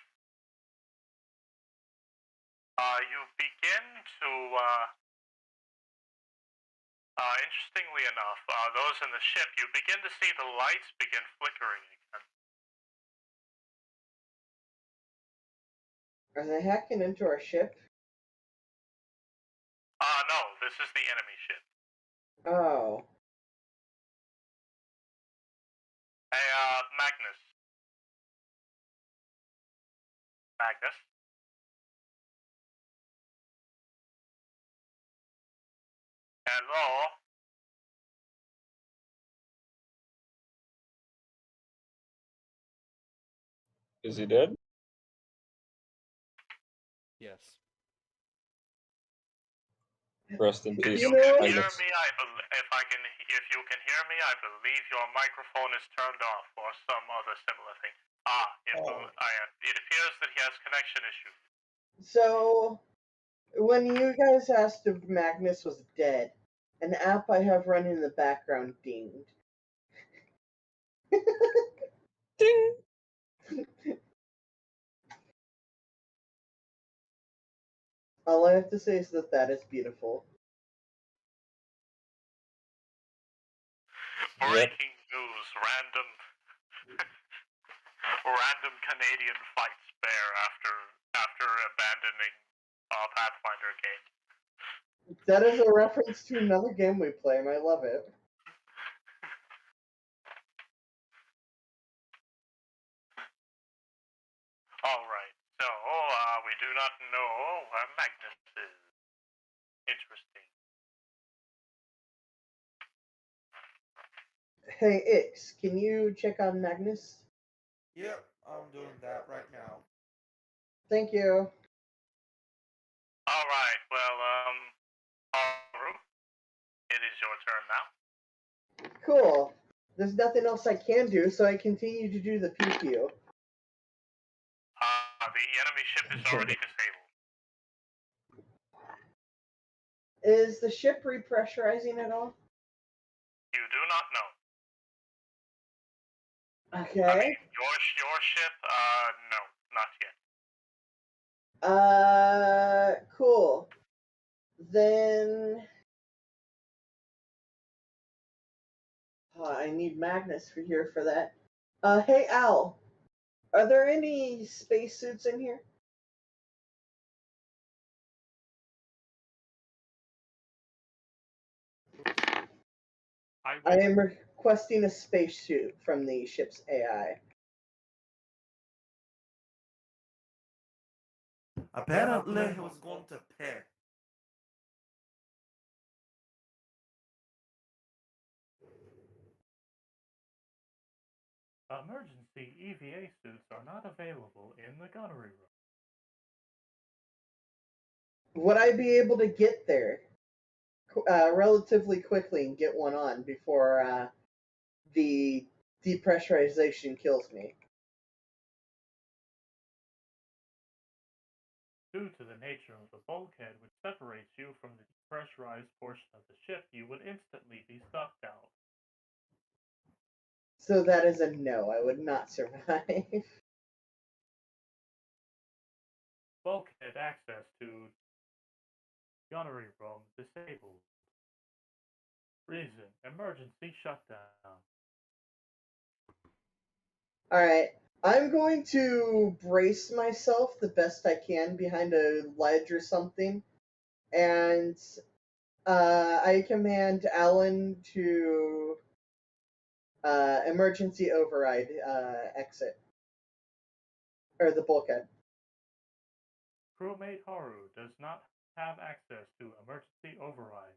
you begin to. Interestingly enough, those in the ship, you begin to see the lights begin flickering again. Are they hacking into our ship? No, this is the enemy ship. Oh. Hey, Magnus. Magnus? Hello? Is he dead? Yes. Rest in If peace, you You know- can hear Magnus. me, if you can hear me, I believe your microphone is turned off or some other similar thing. It appears that he has connection issues. So, when you guys asked if Magnus was dead, an app I have running in the background dinged. Ding! All I have to say is that is beautiful. Yep. Breaking news: random Canadian fights bear after abandoning Pathfinder game. That is a reference to another game we play, and I love it. All right, so we do not know where Magnus is. Interesting. Hey, Ix, can you check on Magnus? Yep, I'm doing that right now. Thank you. All right, well, Haru, it is your turn now. Cool. There's nothing else I can do, so I continue to do the pew-pew. The enemy ship is already disabled. Is the ship repressurizing at all? You do not know. Okay. I mean, your ship, no, not yet. Cool. Then... I need Magnus here for that. Hey, Al. Are there any spacesuits in here? I am requesting a spacesuit from the ship's AI. Apparently, he was going to pay. Emergency EVA suits are not available in the gunnery room. Would I be able to get there relatively quickly and get one on before the depressurization kills me? Due to the nature of the bulkhead which separates you from the depressurized portion of the ship, you would instantly be sucked out. So that is a no. I would not survive. Bulkhead access to gunnery room disabled. Reason: emergency shutdown. Alright. I'm going to brace myself the best I can behind a ledge or something. And I command Alan to emergency override exit. Or the bulkhead. Crewmate Haru does not have access to emergency override.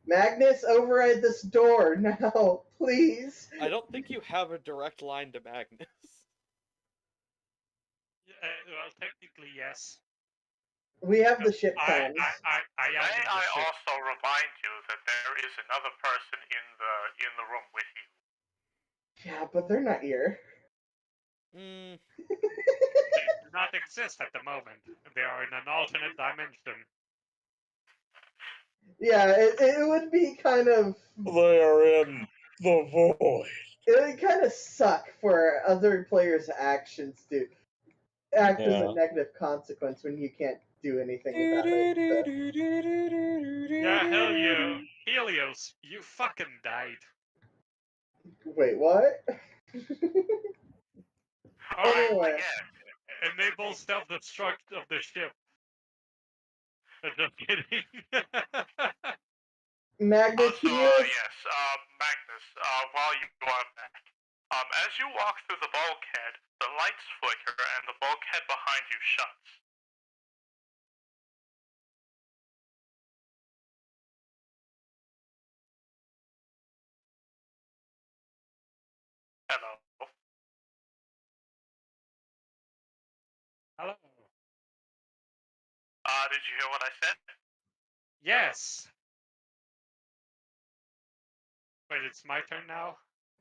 Magnus, override this door now, please. I don't think you have a direct line to Magnus. Well, technically, yes. We have the ship I comms. am in May the I ship. also remind you that there is another person in the room with you. Yeah, but they're not here. Mm, They do not exist at the moment. They are in an alternate dimension. Yeah, it would be kind of... They are in the void. It would kind of suck for other players' actions to act as a Yeah. negative consequence when you can't do anything about it. Yeah, hell yeah. Helios, you fucking died. Wait, what? Alright, Anyway. Again, enable self-destruct of the ship. Just kidding. Magnus, Also, can you... yes, Magnus, while you are back, as you walk through the bulkhead, the lights flicker and the bulkhead behind you shuts. Hello. Hello. Did you hear what I said? Yes. Wait, it's my turn now?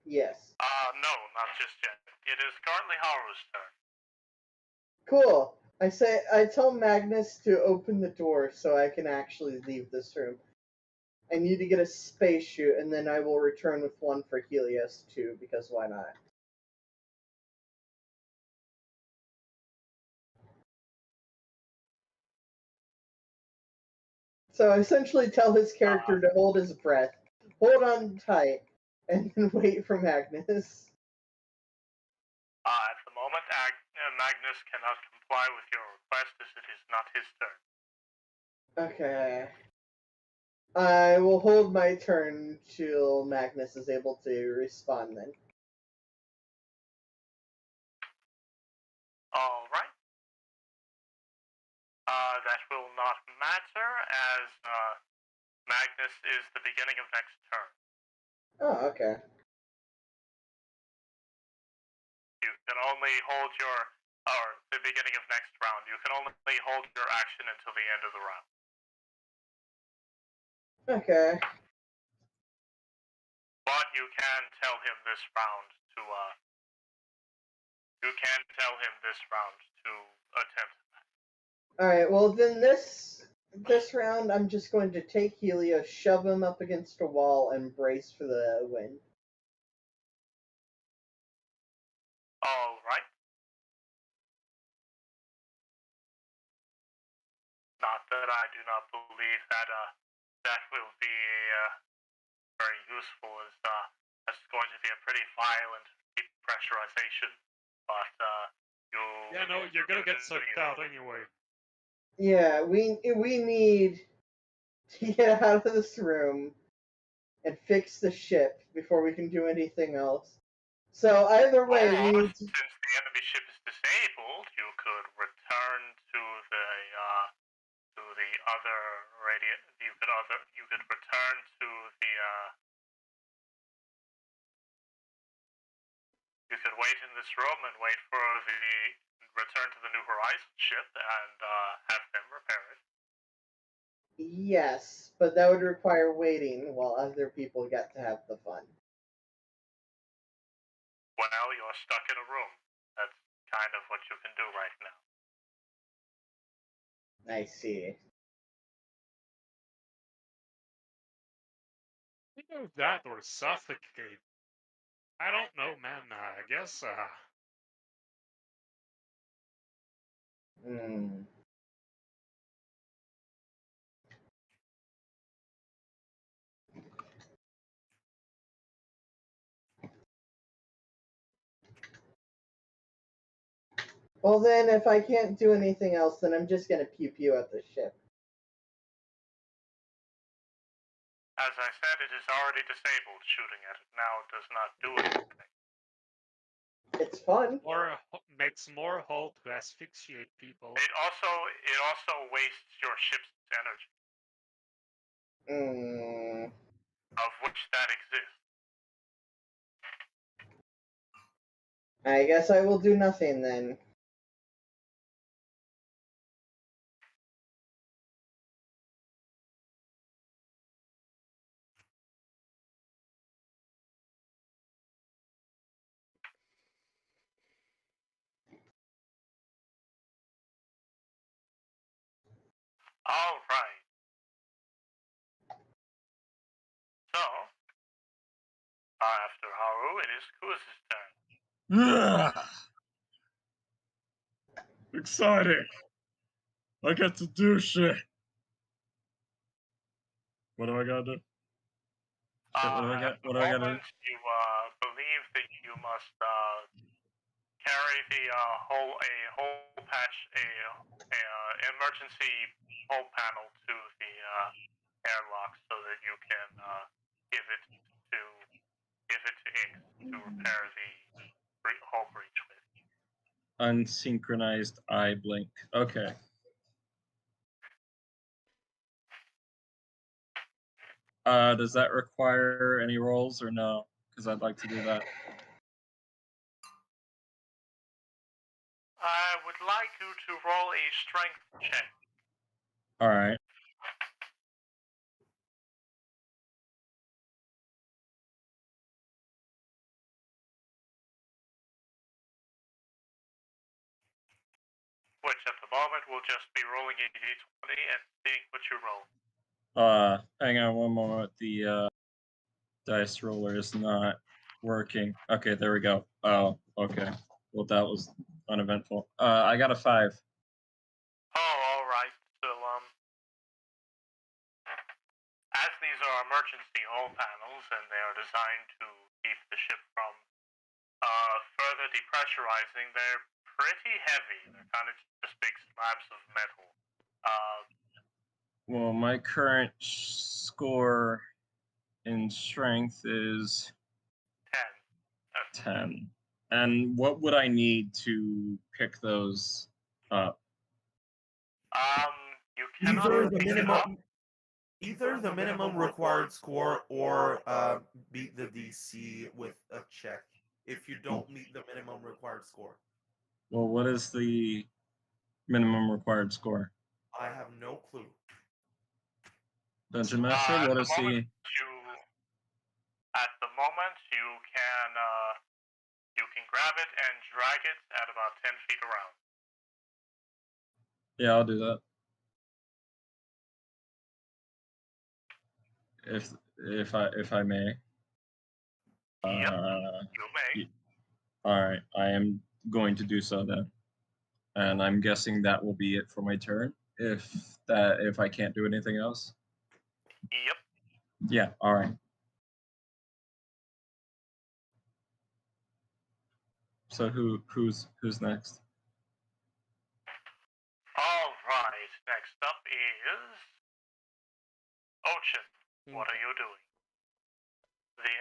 Yes. No, not just yet. It is currently Haru's turn. Cool. I tell Magnus to open the door so I can actually leave this room. I need to get a space shoot, and then I will return with one for Helios too, because why not? So I essentially tell his character to hold his breath, hold on tight, and then wait for Magnus. At the moment, Magnus cannot comply with your request as it is not his turn. Okay. I will hold my turn till Magnus is able to respond then. Alright. That will not matter as Magnus is the beginning of next turn. Oh, okay. You can only hold or the beginning of next round. You can only hold your action until the end of the round. Okay. But you can tell him this round to, attempt. Alright, well then this round I'm just going to take Helios, shove him up against a wall, and brace for the win. Alright. Not that I do not believe that that will be very useful, as that's going to be a pretty violent depressurization. But you. Yeah, no, you're gonna get sucked out anyway. Yeah, we need to get out of this room and fix the ship before we can do anything else. So either way, we need to... Since the enemy ship is disabled, you could return to the other radiant. You could return to the. You could wait in this room and wait for the return to the New Horizons ship and have them repair it. Yes, but that would require waiting while other people get to have the fun. Well, you're stuck in a room. That's kind of what you can do right now. I see. Either that or suffocate. I don't know, man. I guess, Hmm. Well then, if I can't do anything else, then I'm just gonna pew-pew at the ship. As I said, it is already disabled. Shooting at it now does not do anything. It's fun. or makes more hull to asphyxiate people. It also wastes your ship's energy, Hmm. of which that exists. I guess I will do nothing then. All right. So, after Haru, it is Kuz's turn. Exciting! I get to do shit. What do I gotta do? Shit, what do I At the gotta do? moment, you believe that you must carry the hole patch, a emergency hole panel to the airlock so that you can give it to Ix to repair the hull breach with. Unsynchronized eye blink. Okay. Does that require any rolls or no? Because I'd like to do that. I would like you to roll a strength check. All right. Which at the moment will just be rolling a d20 and seeing what you roll. Hang on one moment. The dice roller is not working. Okay, there we go. Oh, okay. Well, that was uneventful. I got a 5. Oh, alright. So, as these are emergency hull panels and they are designed to keep the ship from further depressurizing, they're pretty heavy. They're kind of just big slabs of metal. Well, my current score in strength is 10. 10. And what would I need to pick those up? You cannot Either the pick it up. minimum, either the minimum required score or beat the DC with a check. If you don't meet the minimum required score, Well, what is the minimum required score? I have no clue. Dungeon Master, At what the is moment, the... you can grab it and drag it at about 10 feet around. Yeah, I'll do that. If I may. Yep, you may. All right, I am going to do so then, and I'm guessing that will be it for my turn. If I can't do anything else. Yep. Yeah. All right. So who's next? All right. Next up is Ochen. What are you doing? The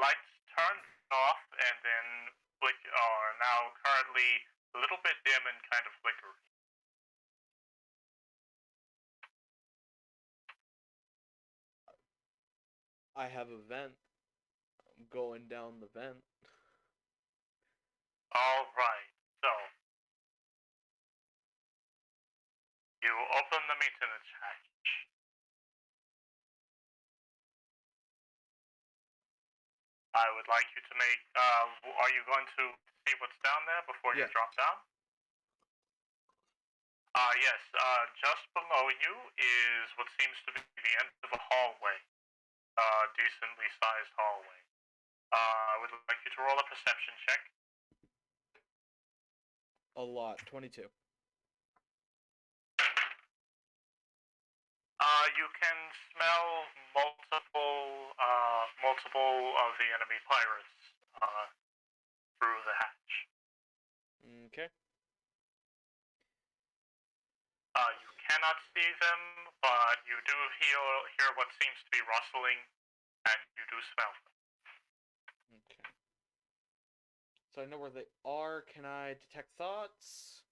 lights turned off and then are now currently a little bit dim and kind of flickering. I have a vent. I'm going down the vent. All right. So you open the maintenance hatch. I would like you to make. Are you going to see what's down there before you drop down? Yes. Just below you is what seems to be the end of a hallway. Decently sized hallway. I would like you to roll a perception check. A lot. 22. You can smell multiple of the enemy pirates through the hatch. Okay. You cannot see them, but you do hear what seems to be rustling, and you do smell them. Okay. So I know where they are. Can I detect thoughts?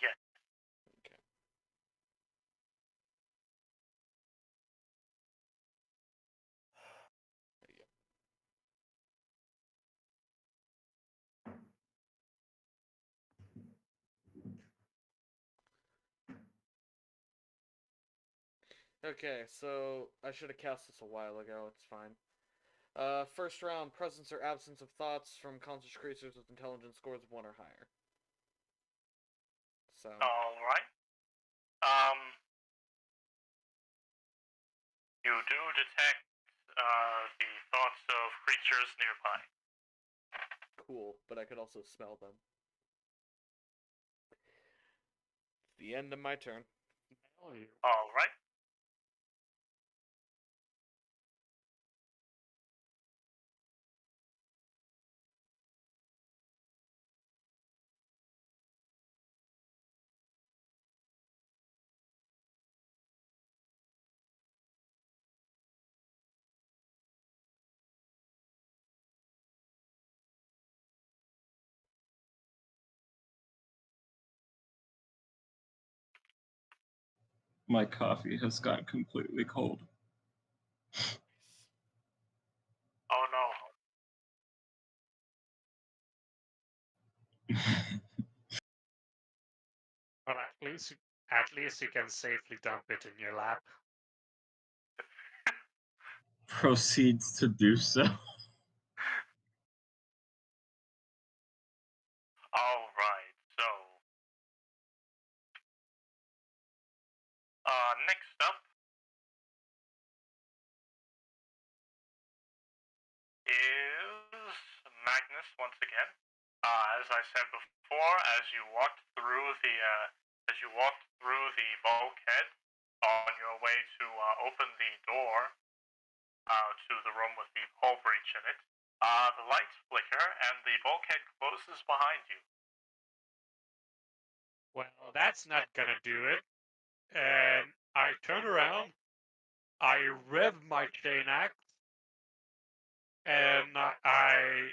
Yes. Okay. There you go. Okay, so I should have cast this a while ago. It's fine. First round, presence or absence of thoughts from conscious creatures with intelligence scores of 1 or higher. So. Alright. You do detect the thoughts of creatures nearby. Cool, but I could also smell them. The end of my turn. Alright. My coffee has gotten completely cold. Well, at least you can safely dump it in your lap. Proceeds to do so. Alright, so next up is Magnus once again. As I said before, as you walked through the bulkhead on your way to open the door to the room with the hole breach in it, the lights flicker and the bulkhead closes behind you. Well, that's not gonna do it. And I turn around, I rev my chain axe, and I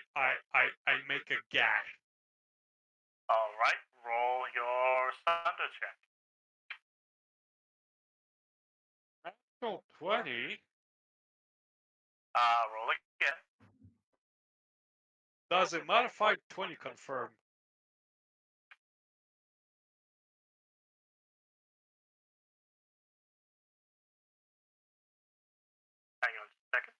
make a gash. Alright, roll your thunder check. Natural 20. Roll again. Does a modified 20 confirm? Hang on a second.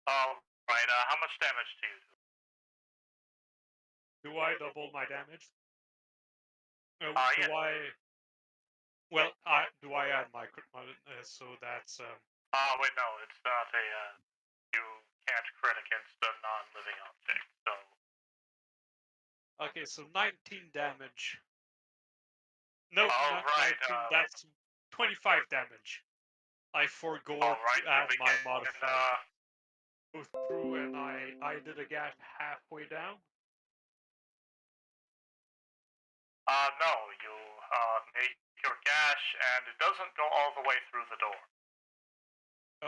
Alright, how much damage do you do? Do I double my damage? Yeah. Well, do I add my crit so that's Wait, no, it's not a, you can't crit against a non-living object, so... okay, so 19 damage. No, not Alright, 19, that's 25 damage. I forgot alright, to add you my begin, modifier. Go through and I did a gash halfway down. no, you, make your gash, and it doesn't go all the way through the door.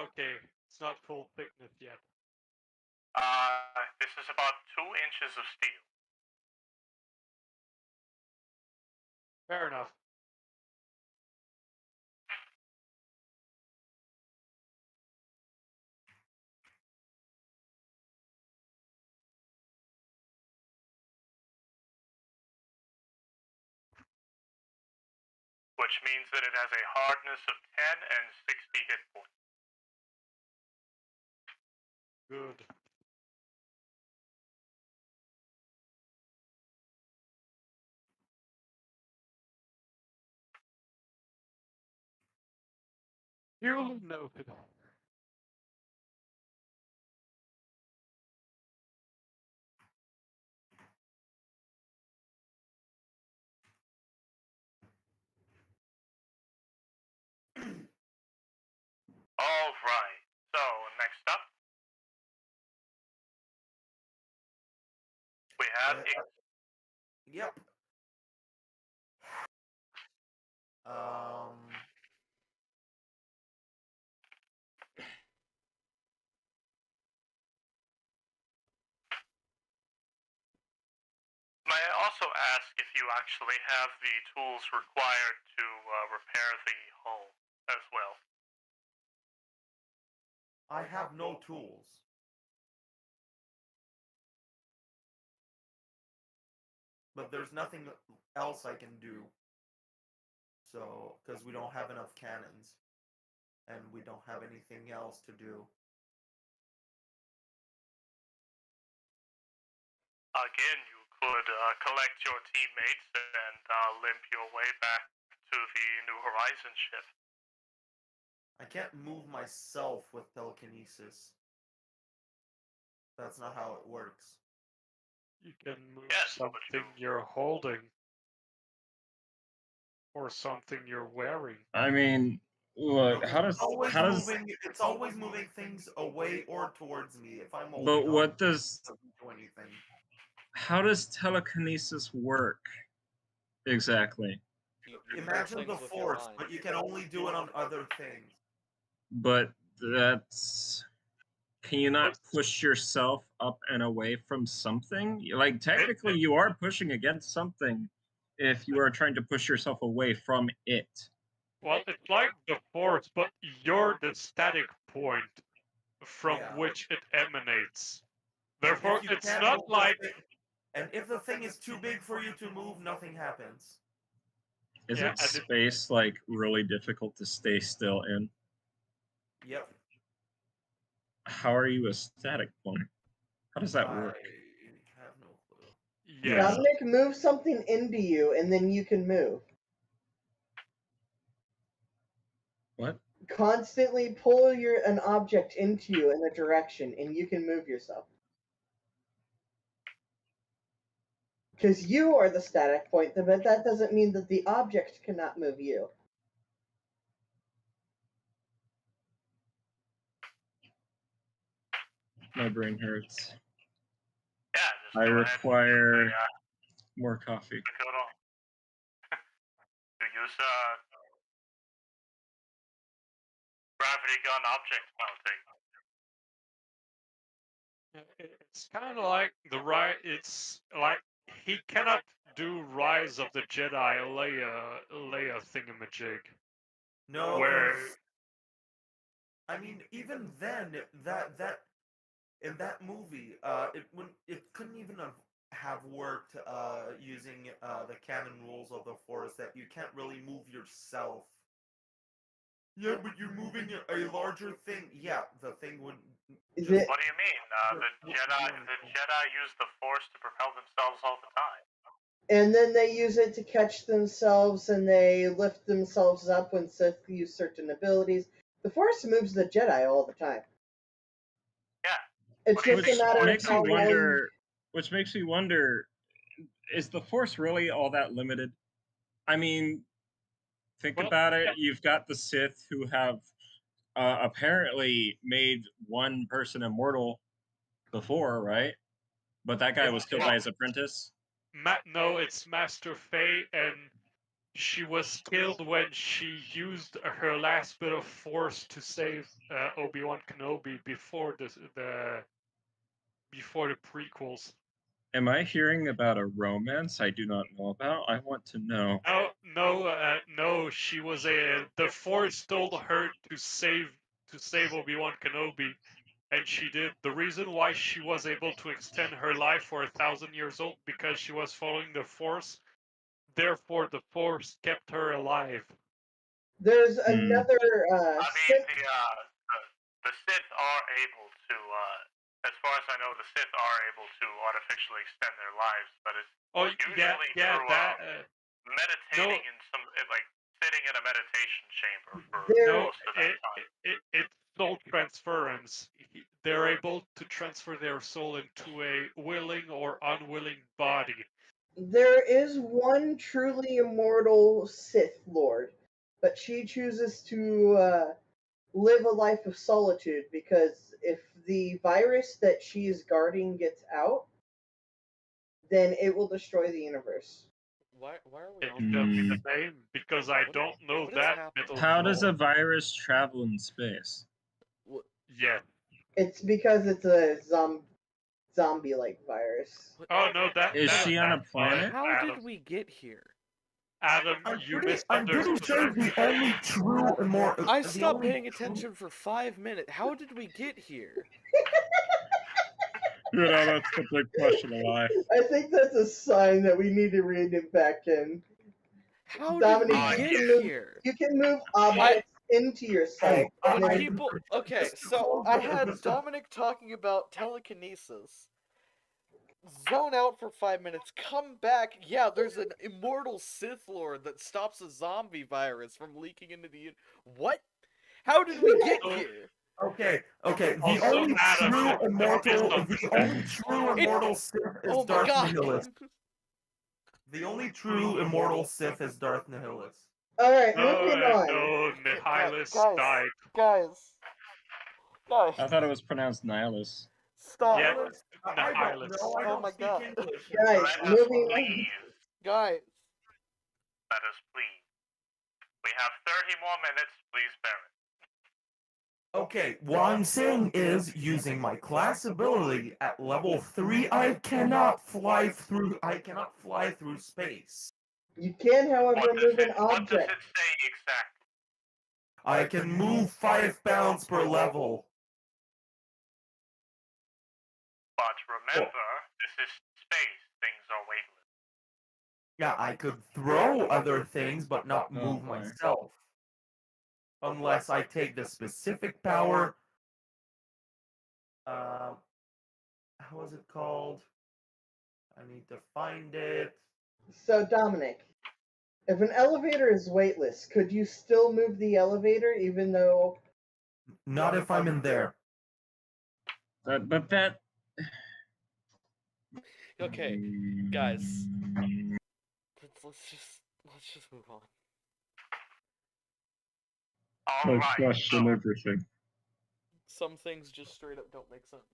Okay, it's not full thickness yet. This is about 2 inches of steel. Fair enough. Which means that it has a hardness of 10 and 60 hit points. Good. Duly noted. Alright, so next up, we have Yep. May I also ask if you actually have the tools required to repair the hull as well? I have no tools. But there's nothing else I can do. So, because we don't have enough cannons. And we don't have anything else to do. Again, you could collect your teammates and limp your way back to the New Horizon ship. I can't move myself with telekinesis. That's not how it works. You can move Yes, but something you're holding. or something you're wearing. I mean, look, It's always moving things away or towards me if I'm holding but on. what It does, doesn't do anything. how does telekinesis work exactly? You pull Imagine the things with your force, mind. but you can only do it on other things. But that's, can you not push yourself up and away from something? Like, technically, you are pushing against something if you are trying to push yourself away from it. Well, it's like the force, but you're the static point from Yeah. which it emanates. And if Therefore, you it's can't not move the like thing- And if the thing is too big for you to move, nothing happens. Isn't Yeah, and it- space, like, really difficult to stay still in? Yep. How are you a static point? How does that work? I have no clue. yes. Dominic, move something into you, and then you can move. What? Constantly pull an object into you in a direction, and you can move yourself. Because you are the static point, but that doesn't mean that the object cannot move you. My brain hurts. Yeah, just I go require ahead and more coffee. to use gravity gun object mounting. It's kind of like it's like he cannot do Rise of the Jedi Leia thingamajig. No, Where 'cause- I mean, even then, that in that movie, it couldn't even have worked using the canon rules of the Force that you can't really move yourself. Yeah, but you're moving a larger thing. Yeah, the thing would. Is just- it? What do you mean? The Jedi use the Force to propel themselves all the time. And then they use it to catch themselves, and they lift themselves up when Sith use certain abilities. The Force moves the Jedi all the time. Yeah. It's just Which a matter of makes how me long. wonder. Which makes me wonder: is the Force really all that limited? I mean, think Well, about it. yeah. You've got the Sith who have apparently made one person immortal before, right? But that guy was killed by his apprentice. No, it's Master Fei, and she was killed when she used her last bit of force to save Obi-Wan Kenobi before the prequels. Am I hearing about a romance I do not know about? I want to know. No. She was the Force told her to save Obi-Wan Kenobi, and she did. The reason why she was able to extend her life for 1,000 years old because she was following the Force. Therefore, the Force kept her alive. There's another I mean, Sith. the Sith are able to, as far as I know, the Sith are able to artificially extend their lives, but it's usually through meditating in some, like sitting in a meditation chamber for most of that time. It's soul transference. They're able to transfer their soul into a willing or unwilling body. There is one truly immortal Sith Lord, but she chooses to live a life of solitude because if the virus that she is guarding gets out, then it will destroy the universe. Why are we all Tell me the name because I don't know what is that happening? bit of How does lore. a virus travel in space? Yeah. It's because it's a zombie-like virus. Oh no, Is she on a that's fine, planet? How Adam. did we get here? Adam, I'm you pretty sure the only true immortal. I stopped paying attention for 5 minutes. How did we get here? You know, that's the big question of life. I think that's a sign that we need to read it back in. How Dominic, did we you get can move, here? you can move objects into yourself. When and then- people, okay, so I had Dominic talking about telekinesis. Zone out for 5 minutes, come back. Yeah, there's an immortal Sith Lord that stops a zombie virus from leaking into the. What? How did we get here? Okay. The Also, only Adam, true immortal Sith is Oh my Darth god! Nihilus. The only true immortal Sith is Darth Nihilus. Alright, moving on. No, Nihilus died. Guys. I thought it was pronounced Nihilus. Stop. Yeah, Nihilus? I don't Nihilus. know. I Oh don't my speak God. English. Guys, Let us moving on. please. Guys. Let us please. We have 30 more minutes. Please bear it. Okay, what I'm saying is, using my class ability at level 3, I cannot fly through space. You can, however, What move an does it object. say exactly? I can move 5 bounds per level. But remember, this is space. Things are weightless. Yeah, I could throw other things, but not Oh, move boy. myself. Unless I take the specific power. How is it called? I need to find it. So, Dominic, if an elevator is weightless, could you still move the elevator even though... Not if I'm in there. But that. Okay, guys. Let's just move on. All Let's right. question So, everything. Some things just straight up don't make sense.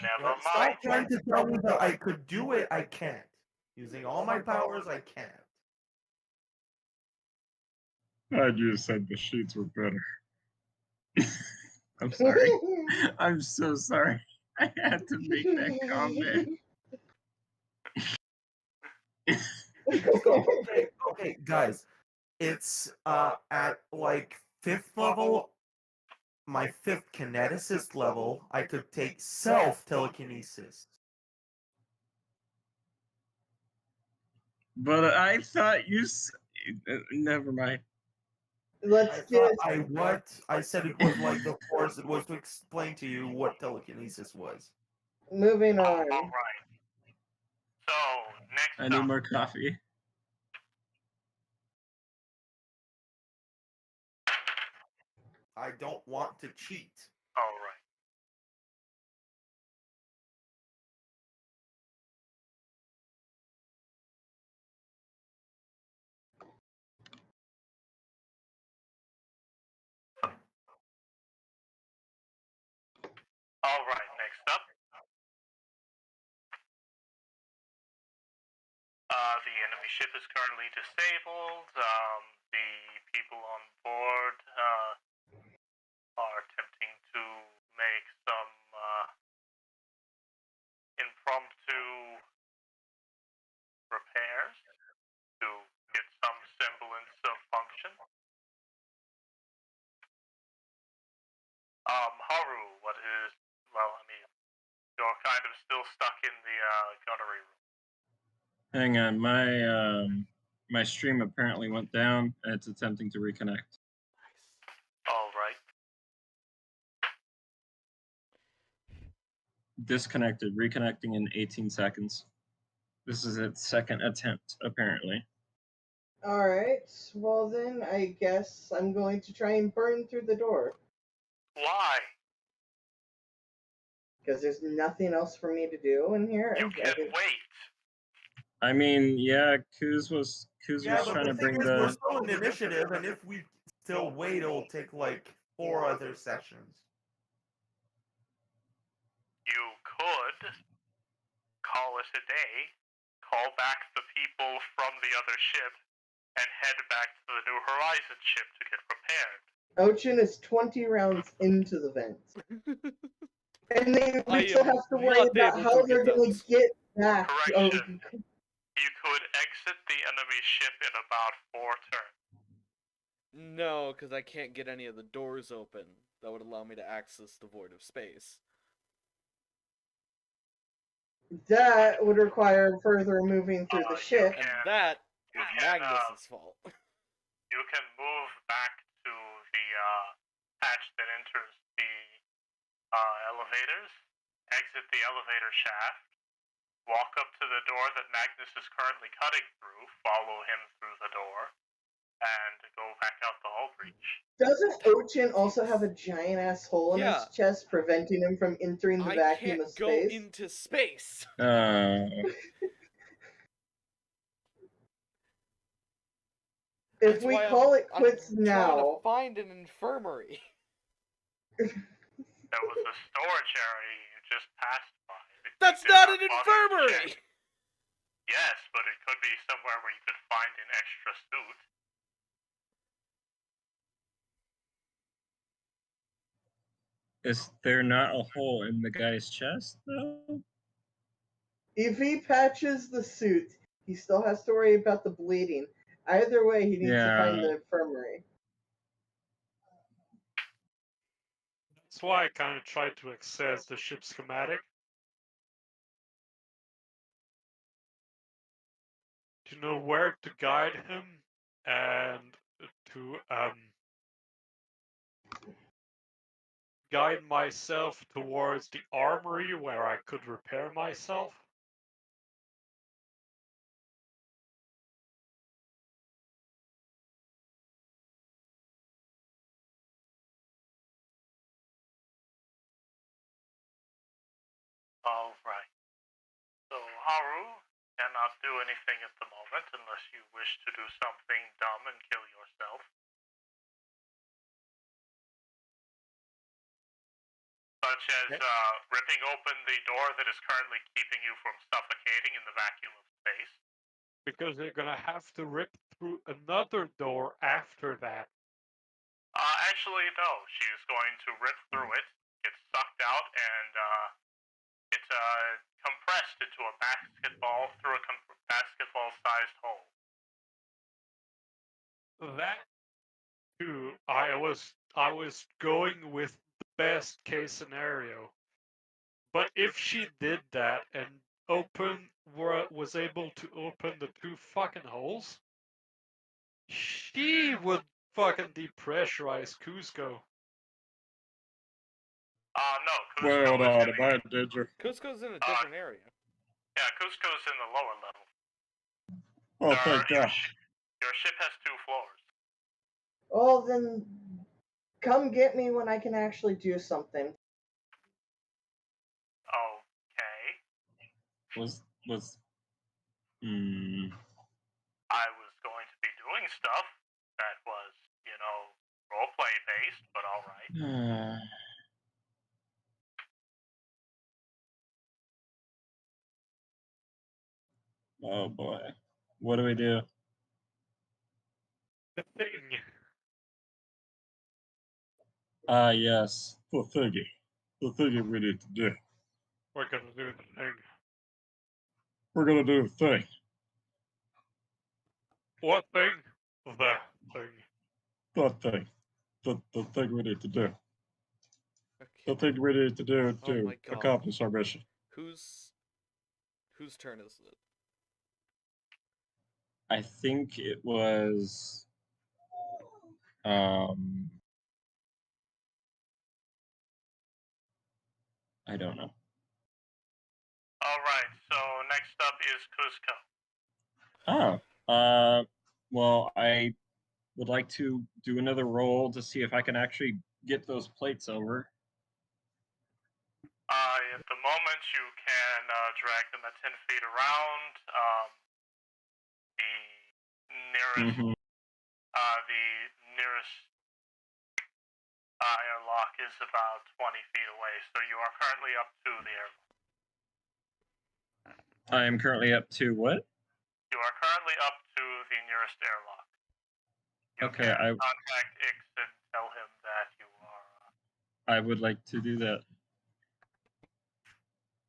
never Stop mind. trying to tell me that I could do it. I can't. Using all my powers, I can't. I just said the sheets were better. I'm sorry. I'm so sorry. I had to make that comment. Okay, guys. It's at like 5th level, my 5th kineticist level, I could take self-telekinesis. But I thought you. Never mind. Let's just... I said it was like the Force. It was to explain to you what telekinesis was. Moving All on. right. So, next I up. need more coffee. I don't want to cheat. All right. All right. Next up. The enemy ship is currently disabled. The people on board are attempting to make some impromptu repairs to get some semblance of function. Haru, what is... Well, I mean, you're kind of still stuck in the gunnery room. Hang on, my stream apparently went down, and it's attempting to reconnect. All right. Disconnected, reconnecting in 18 seconds. This is its second attempt, apparently. Alright, well then, I guess I'm going to try and burn through the door. Why? Because there's nothing else for me to do in here. You can wait. I mean, yeah, Kuz was Yeah, but trying the to thing bring is, we're the. still in initiative, and if we still wait, it'll take like 4 other sessions. You could call it a day, call back the people from the other ship, and head back to the New Horizon ship to get prepared. Ochen is 20 rounds into the vents. And I we still am have to worry not about able how to they're get going that. to get back. Correction. You could exit the enemy ship in about 4 turns. No, because I can't get any of the doors open that would allow me to access the void of space. That would require further moving through the ship. And that is Magnus's fault. You can move back to the hatch that enters the elevators, exit the elevator shaft, walk up to the door that Magnus is currently cutting through, follow him through the door, and go back out the hull breach. Doesn't Ochen also have a giant ass hole in Yeah. his chest, preventing him from entering the I vacuum can't of go space? into space. If That's we why call it I'm quits trying to now, find an infirmary. There was a storage area you just passed by. You That's did not an bother to infirmary! check. Yes, but it could be somewhere where you could find an extra suit. Is there not a hole in the guy's chest, though? if he patches the suit, he still has to worry about the bleeding. Either way, he needs to find Yeah. the infirmary. That's why I kind of tried to access the ship schematic. To know where to guide him and to guide myself towards the armory where I could repair myself. Alright. So Haru cannot do anything at the moment unless you wish to do something dumb and kill yourself. Such as ripping open the door that is currently keeping you from suffocating in the vacuum of space. Because they're gonna have to rip through another door after that. Actually, no. She is going to rip through it, get sucked out, and get compressed into a basketball through a basketball-sized hole. That too, I was going with the best case scenario. But if she did that and was able to open the two fucking holes, she would fucking depressurize Cusco. No, Cusco Well, is not in a bad danger. Cusco's in a different area. Yeah, Cusco's in the lower level. Oh, thank God. Your ship has 2 floors. Oh, then come get me when I can actually do something. Okay. I was going to be doing stuff that was, roleplay based, but alright. Oh boy. What do we do? The thing. Yes. The thingy. The thingy we need to do. We're gonna do the thing. We're gonna do the thing. What thing? The thing. The thing. The thing we need to do. The Okay. thing we need to do Oh to my God. accomplish our mission. Whose turn is it? I think it was I don't know. Alright, so next up is Cusco. Well, I would like to do another roll to see if I can actually get those plates over. At the moment, you can drag them at 10 feet around. The nearest airlock is about 20 feet away, so you are currently up to the airlock. I am currently up to what? You are currently up to the nearest airlock. You Okay, can contact Ix and tell him that you are... I would like to do that.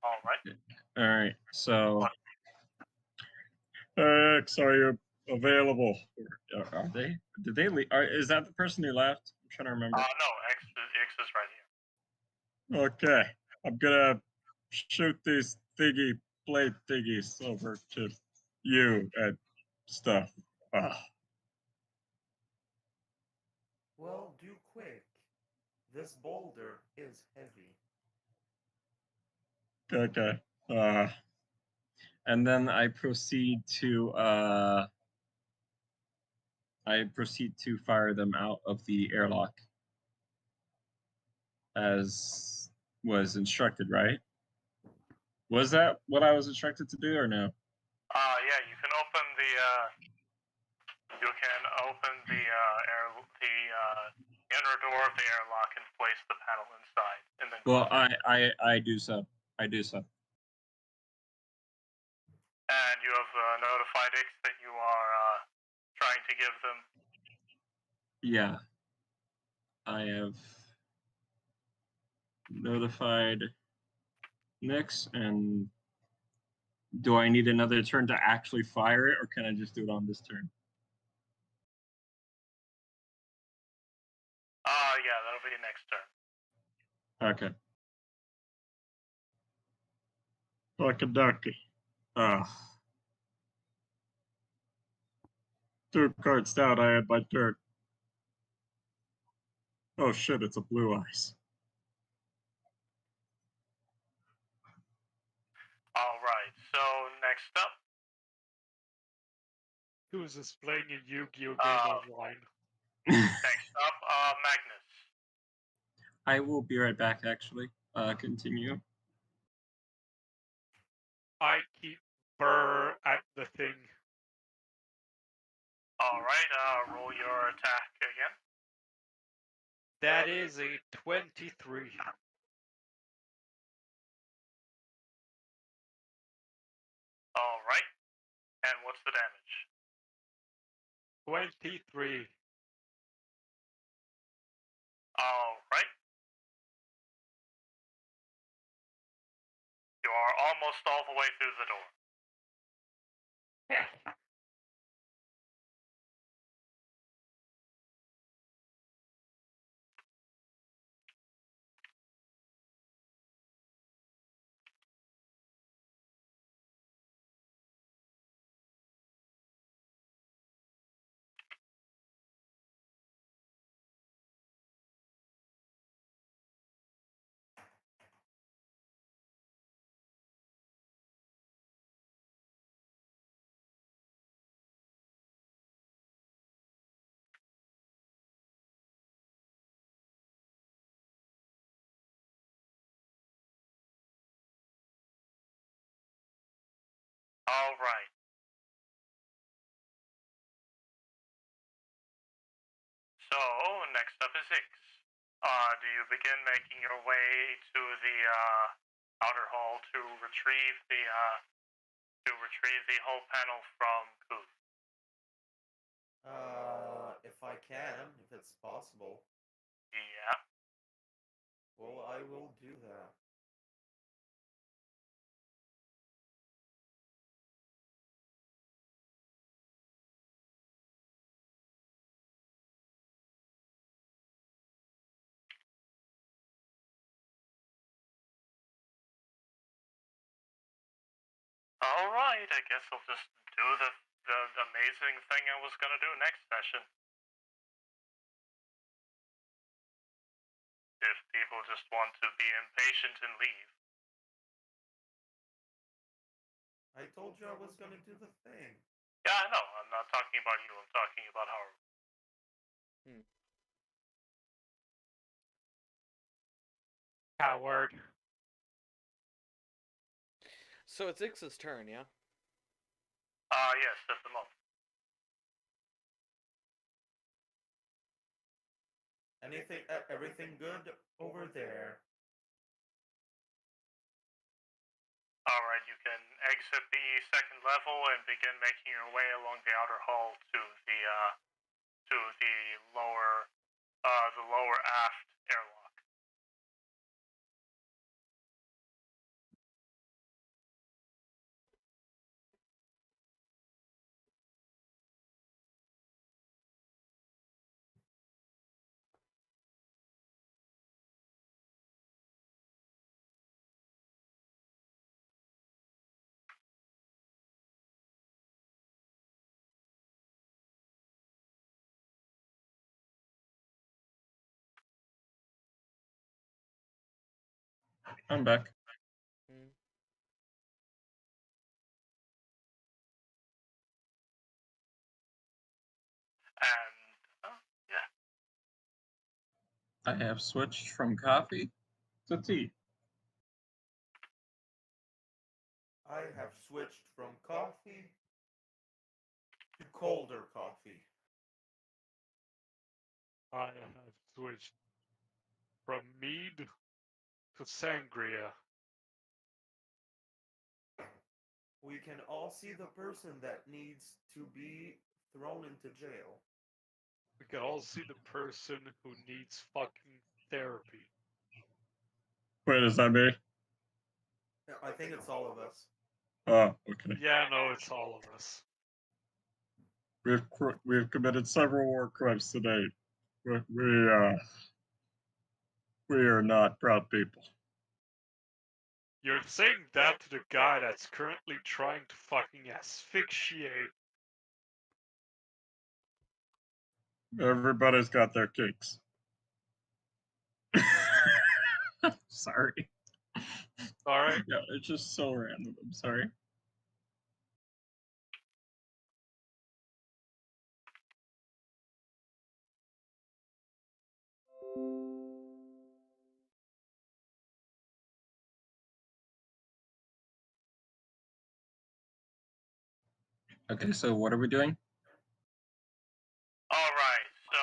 Alright. Alright, so... X, are you available? Are they? Did they leave? Is that the person who left? I'm trying to remember. No, Ix is right here. Okay, I'm gonna shoot these plate thingies over to you and stuff. Well, do quick. This boulder is heavy. Okay. And then I proceed to I proceed to fire them out of the airlock, as was instructed, right? Was that what I was instructed to do, or no? Yeah, you can open the inner door of the airlock and place the panel inside, and then. Well, I do so. I do so. And you have notified Ix that you are trying to give them. Yeah. I have notified Nyx, and do I need another turn to actually fire it, or can I just do it on this turn? Yeah, that'll be next turn. Okay. Like a ducky. Ugh. 2 cards down, I had my turn. Oh shit, it's a blue eyes. Alright, so next up. Who's this playing a Yu-Gi-Oh game online? Next up, Magnus. I will be right back, actually. Continue. I keep burr at the thing. Alright, roll your attack again. That is a 23. Alright. And what's the damage? 23. Alright. You are almost all the way through the door. Alright. So, next up is Ix. Do you begin making your way to the outer hall to retrieve the hull panel from Kuth? If I can, if it's possible. Yeah. Well, I will do that. Alright, I guess I'll just do the amazing thing I was gonna do next session. If people just want to be impatient and leave. I told you I was gonna do the thing. Yeah, I know. I'm not talking about you. I'm talking about Haru. Coward. So it's Ix's turn, yeah? Yes, at the moment. Everything good over there? Alright, you can exit the second level and begin making your way along the outer hall to the lower aft airlock. I'm back. And yeah. I have switched from coffee to tea. I have switched from coffee to colder coffee. I have switched from mead to sangria. We can all see the person that needs to be thrown into jail. We can all see the person who needs fucking therapy. Wait, is that me? I think it's all of us. Oh, okay. Yeah, no, it's all of us. We've committed several war crimes today. We are not proud people. You're saying that to the guy that's currently trying to fucking asphyxiate. Everybody's got their kinks. Sorry. Alright. Yeah, it's just so random. I'm sorry. Okay, so what are we doing? Alright, so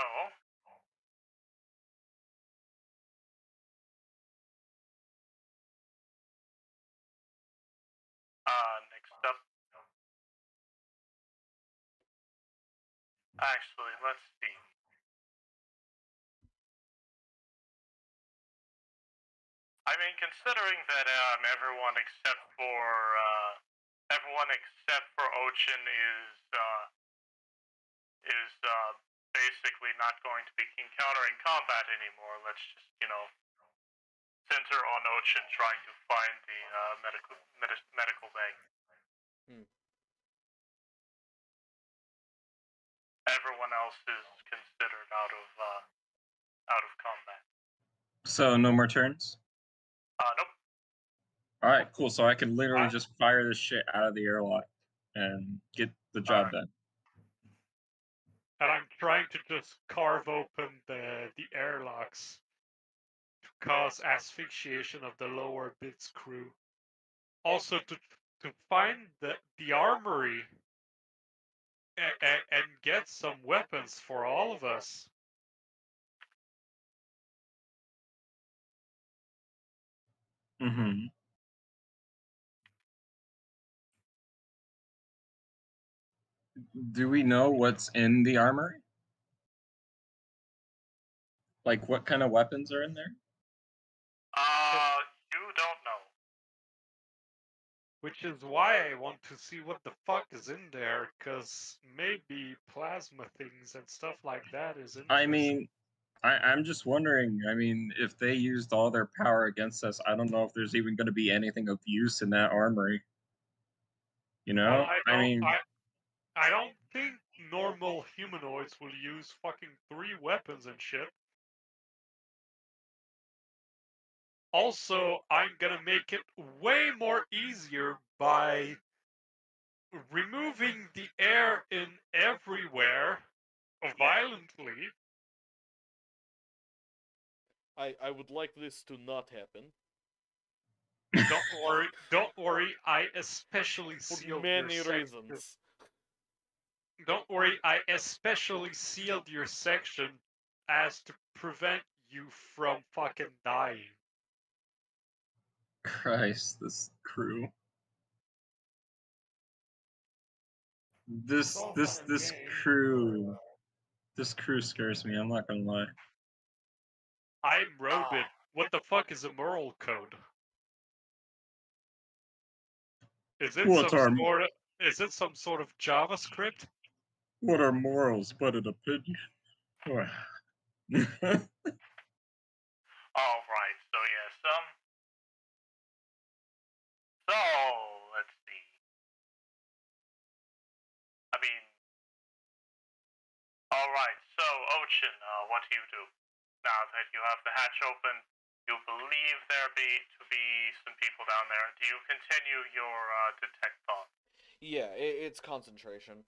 next up. Actually, let's see. I mean, considering that everyone except for Ochen is basically not going to be encountering combat anymore. Let's just center on Ochen trying to find the medical bag. Everyone else is considered out of combat. So no more turns? Nope. Alright, cool. So I can literally just fire this shit out of the airlock and get the job done. And I'm trying to just carve open the airlocks to cause asphyxiation of the lower bits crew. Also to find the armory and get some weapons for all of us. Mm-hmm. Do we know what's in the armory? Like, what kind of weapons are in there? You don't know. Which is why I want to see what the fuck is in there, because maybe plasma things and stuff like that is interesting. I mean, I'm just wondering, I mean, if they used all their power against us, I don't know if there's even going to be anything of use in that armory. You know? Well, I don't think normal humanoids will use fucking 3 weapons and shit. Also, I'm gonna make it way more easier by removing the air in everywhere violently. I would like this to not happen. Don't worry, I especially sealed your For many section. reasons. Don't worry, I especially sealed your section as to prevent you from fucking dying. Christ, this crew. This crew. This crew scares me, I'm not gonna lie. I'm Robit. What the fuck is a moral code? Is it some sort of JavaScript? What are morals but an opinion? Alright, so yes, so let's see. I mean, alright, so Ochen, what do you do? Now that you have the hatch open, you believe there to be some people down there. Do you continue your detect thought? Yeah, it's concentration.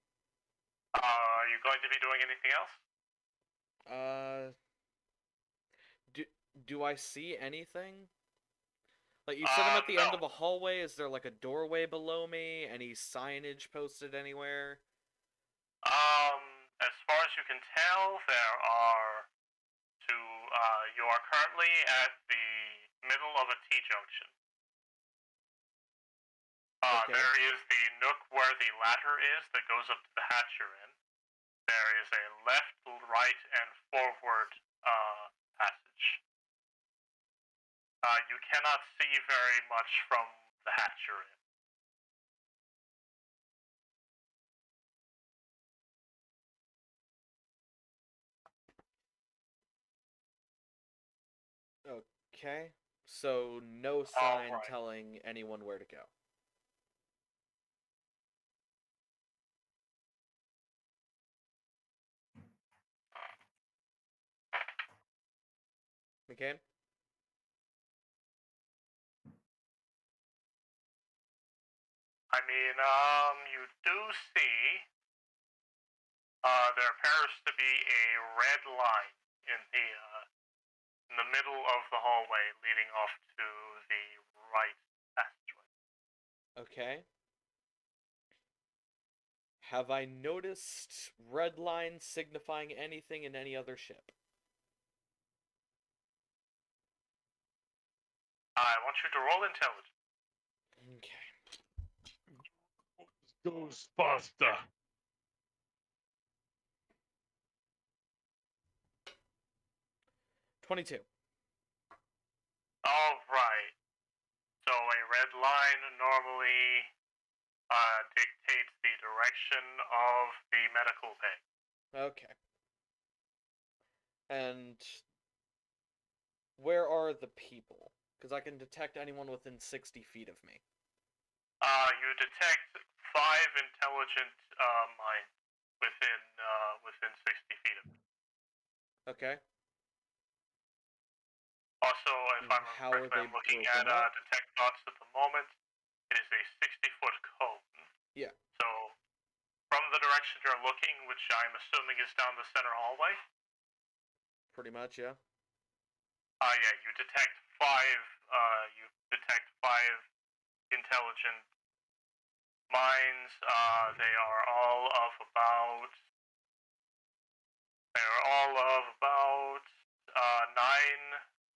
are you going to be doing anything else? Do I see anything? Like, you said I'm at the end of a hallway. Is there like a doorway below me? Any signage posted anywhere? As far as you can tell, there are two. You are currently at the middle of a T-junction. Okay. There is the nook where the ladder is that goes up to the hatch you're in. There is a left, right, and forward passage. You cannot see very much from the hatch you're in. Okay. So no sign Alright. telling anyone where to go. McCann? I mean, you do see, there appears to be a red line in the middle of the hallway leading off to the right passageway. Okay. Have I noticed red lines signifying anything in any other ship? I want you to roll intelligence. Okay. Ghostbuster. 22. Alright. So a red line normally dictates the direction of the medical bay. Okay. And where are the people? Because I can detect anyone within 60 feet of me. You detect 5 intelligent minds within 60 feet of you. Okay. Also, if I'm How are correctly, they I'm looking broken at up? detect thoughts at the moment. It is a 60-foot cone. Yeah. So, from the direction you're looking, which I'm assuming is down the center hallway. Pretty much, yeah. Yeah, you detect 5. You detect 5 intelligent minds. They are all of about. 9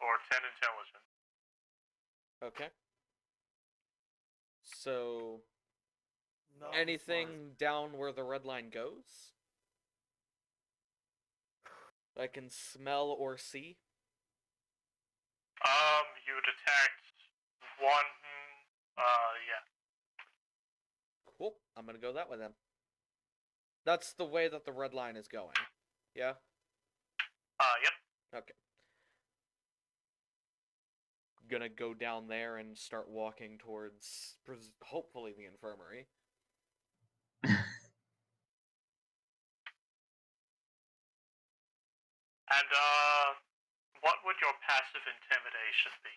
or 10 intelligence. Okay. So, No, anything down where the red line goes? I can smell or see? You detect 1. Yeah. Cool. I'm gonna go that way then. That's the way that the red line is going. Yeah? Yep. Okay. Gonna go down there and start walking towards, hopefully, the infirmary. And, what would your passive intimidation be?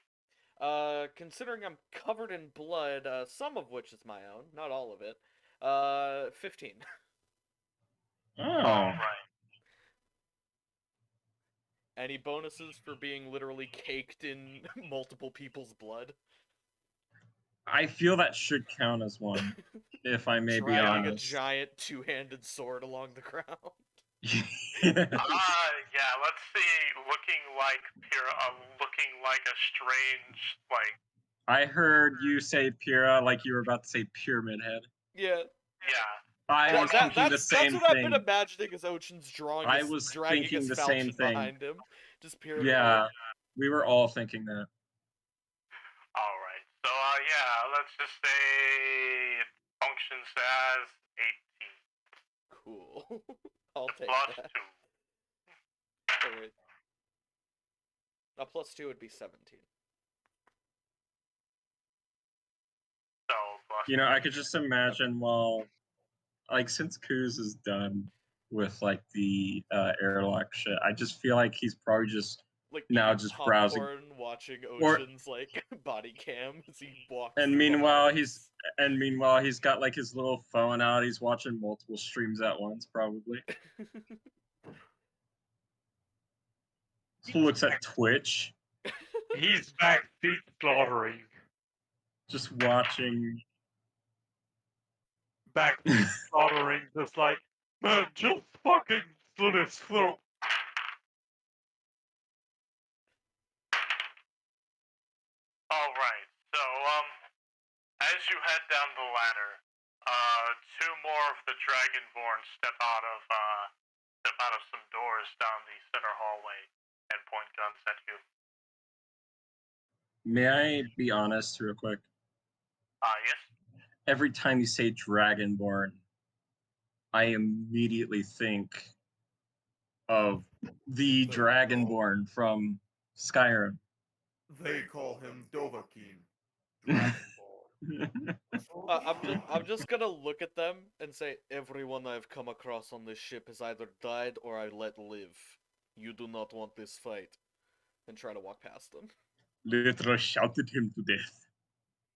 Considering I'm covered in blood, some of which is my own, not all of it, 15. Oh. Alright. Any bonuses for being literally caked in multiple people's blood? I feel that should count as one, if I may be Dragging a honest. giant two-handed sword along the ground. Yeah, let's see, looking like a strange, like... I heard you say Pyrrha like you were about to say Pyramid Head. Yeah. Yeah. I was thinking the same that's what thing. I've been imagining as Ochen's drawing. I was dragging thinking his the falchion same thing. behind him. Just Pyramid Yeah, Head. we were all thinking that. Alright, so, yeah, let's just say it functions as 18. Cool. I'll take Plus that. 2. Oh, wait. A plus 2 would be 17. So, plus You know, I could just imagine while, like, since Kuz is done with, like, the airlock shit, I just feel like he's probably just Like now eating just popcorn browsing. watching Or- Ochen's like body cam as he walks. And through the meanwhile, halls. he's got like his little phone out. He's watching multiple streams at once, probably. He looks at Twitch, He's backseat slaughtering. just watching. Backseat slaughtering, just like, man, just fucking slit his throat. Alright, so, as you head down the ladder, two more of the Dragonborn step out of some doors down the center hallway and point guns at you. May I be honest, real quick? Yes? Every time you say Dragonborn, I immediately think of the Dragonborn from Skyrim. They call him Dovahkiin. Dragonborn. I'm just gonna look at them and say, everyone I've come across on this ship has either died or I let live. You do not want this fight. And try to walk past them. Literally shouted him to death.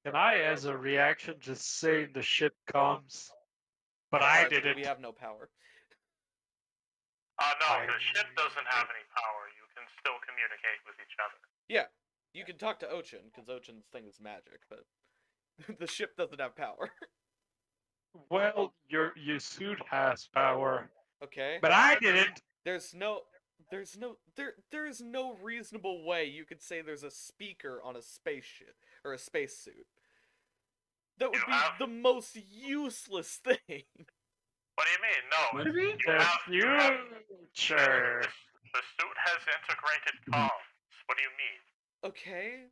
Can I, as a reaction, just say the ship comes? But I didn't. We have no power. No, the ship doesn't have any power. You can still communicate with each other. Yeah, you can talk to Ochen, because Ochen's thing is magic, but the ship doesn't have power. Well, your suit has power, Okay? but I didn't. There is no reasonable way you could say there's a speaker on a spaceship, or a spacesuit. That would be the most useless thing. What do you mean? No. What do you mean? The future. The suit has integrated comms. What do you mean? Okay?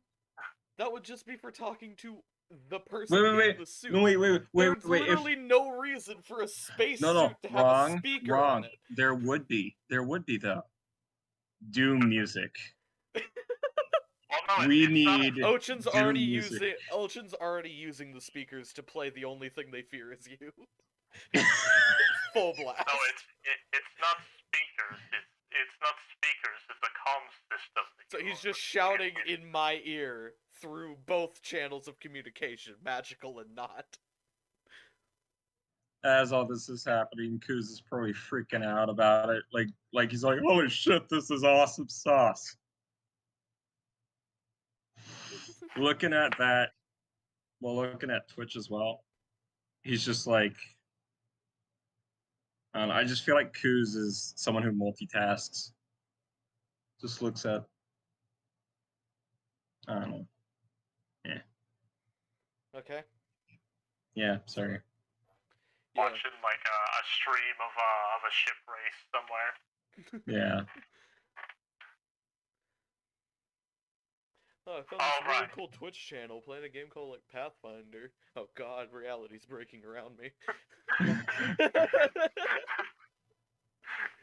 That would just be for talking to the person in the suit. There's literally no reason for a spacesuit to have a speaker on it. There would be though. Doom music. Well, no, We it's not- need Ochen's Doom already music. using the speakers to play the only thing they fear is you. Full blast. No, it's not speakers. It's not speakers. It's a comms system. So he's just shouting in my ear through both channels of communication, magical and not. As all this is happening, Kuz is probably freaking out about it. Like he's like, holy shit, this is awesome sauce. Looking at that, well, looking at Twitch as well, he's just like, I don't know, I just feel like Kuz is someone who multitasks. Just looks at, I don't know. Yeah. Okay? Yeah, sorry. Yeah. Watching like a stream of a ship race somewhere. Yeah. Oh, I found this really Alright. cool Twitch channel playing a game called like Pathfinder. Oh god, reality's breaking around me.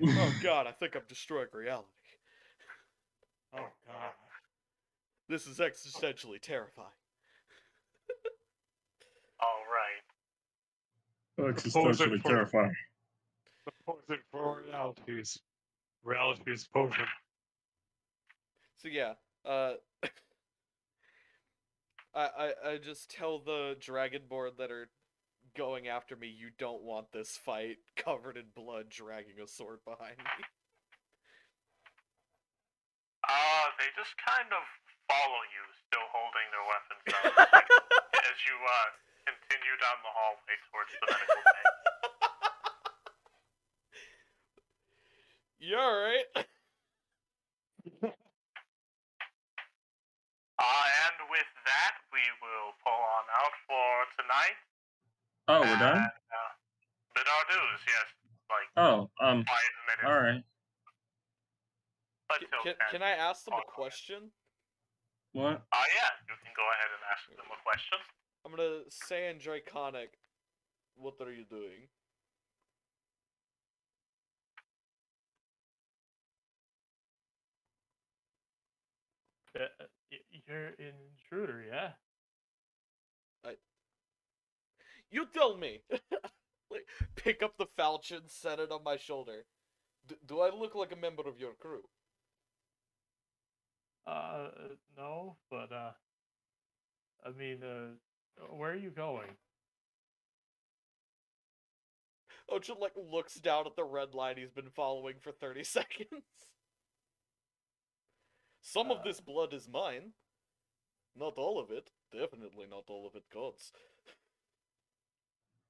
Oh god, I think I'm destroying reality. Oh god. This is existentially terrifying. Alright. Existentially terrifying. The poison for realities. Realities potion. So yeah, I just tell the Dragonborn that are going after me, you don't want this fight, covered in blood, dragging a sword behind me. They just kind of follow you, still holding their weapons out, as you continue down the hallway towards the medical bay. You alright? And with that, we will pull on out for tonight. Oh, we're done? Bernardo's, yes. Like, Oh, 5 minutes. alright. Until 10. Can I ask them a question? What? Yeah, you can go ahead and ask them a question. I'm gonna say in Draconic, what are you doing? You're an intruder, yeah? You tell me! Like, pick up the falchion, set it on my shoulder. Do I look like a member of your crew? No, but I mean, where are you going? Ochen like looks down at the red line he's been following for 30 seconds. Some of this blood is mine. Not all of it. Definitely not all of it God's.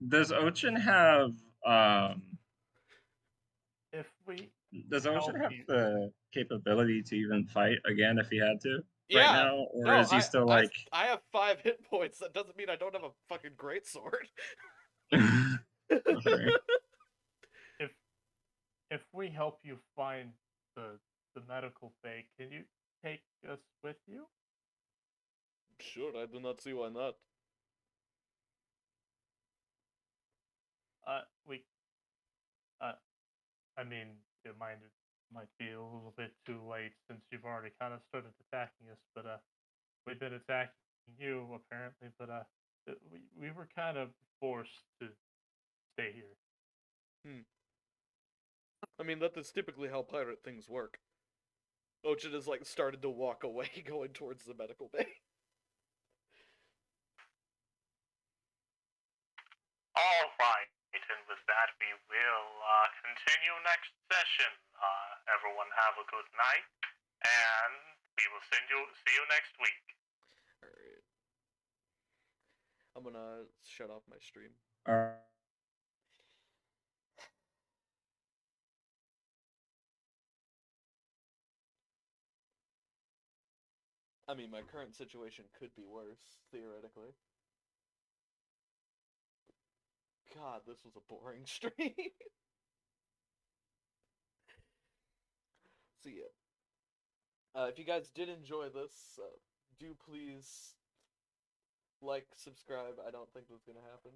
Does Ochen have If we does help Ochen have you, the capability to even fight again if he had to right Yeah. now, or No, is he still like? I have 5 hit points. That doesn't mean I don't have a fucking great sword. Alright. if we help you find the medical bay, can you take us with you? Sure, I do not see why not. We I mean, it might be a little bit too late since you've already kind of started attacking us, but we've been attacking you apparently, but we were kind of forced to stay here. I mean, that is typically how pirate things work. Ochen has like started to walk away, going towards the medical bay. All right, and with that, we will continue next session. Everyone have a good night, and we will see you next week. Alright. I'm gonna shut off my stream. Alright. I mean, my current situation could be worse, theoretically. God, this was a boring stream. So yeah. If you guys did enjoy this, do please like, subscribe. I don't think that's gonna happen.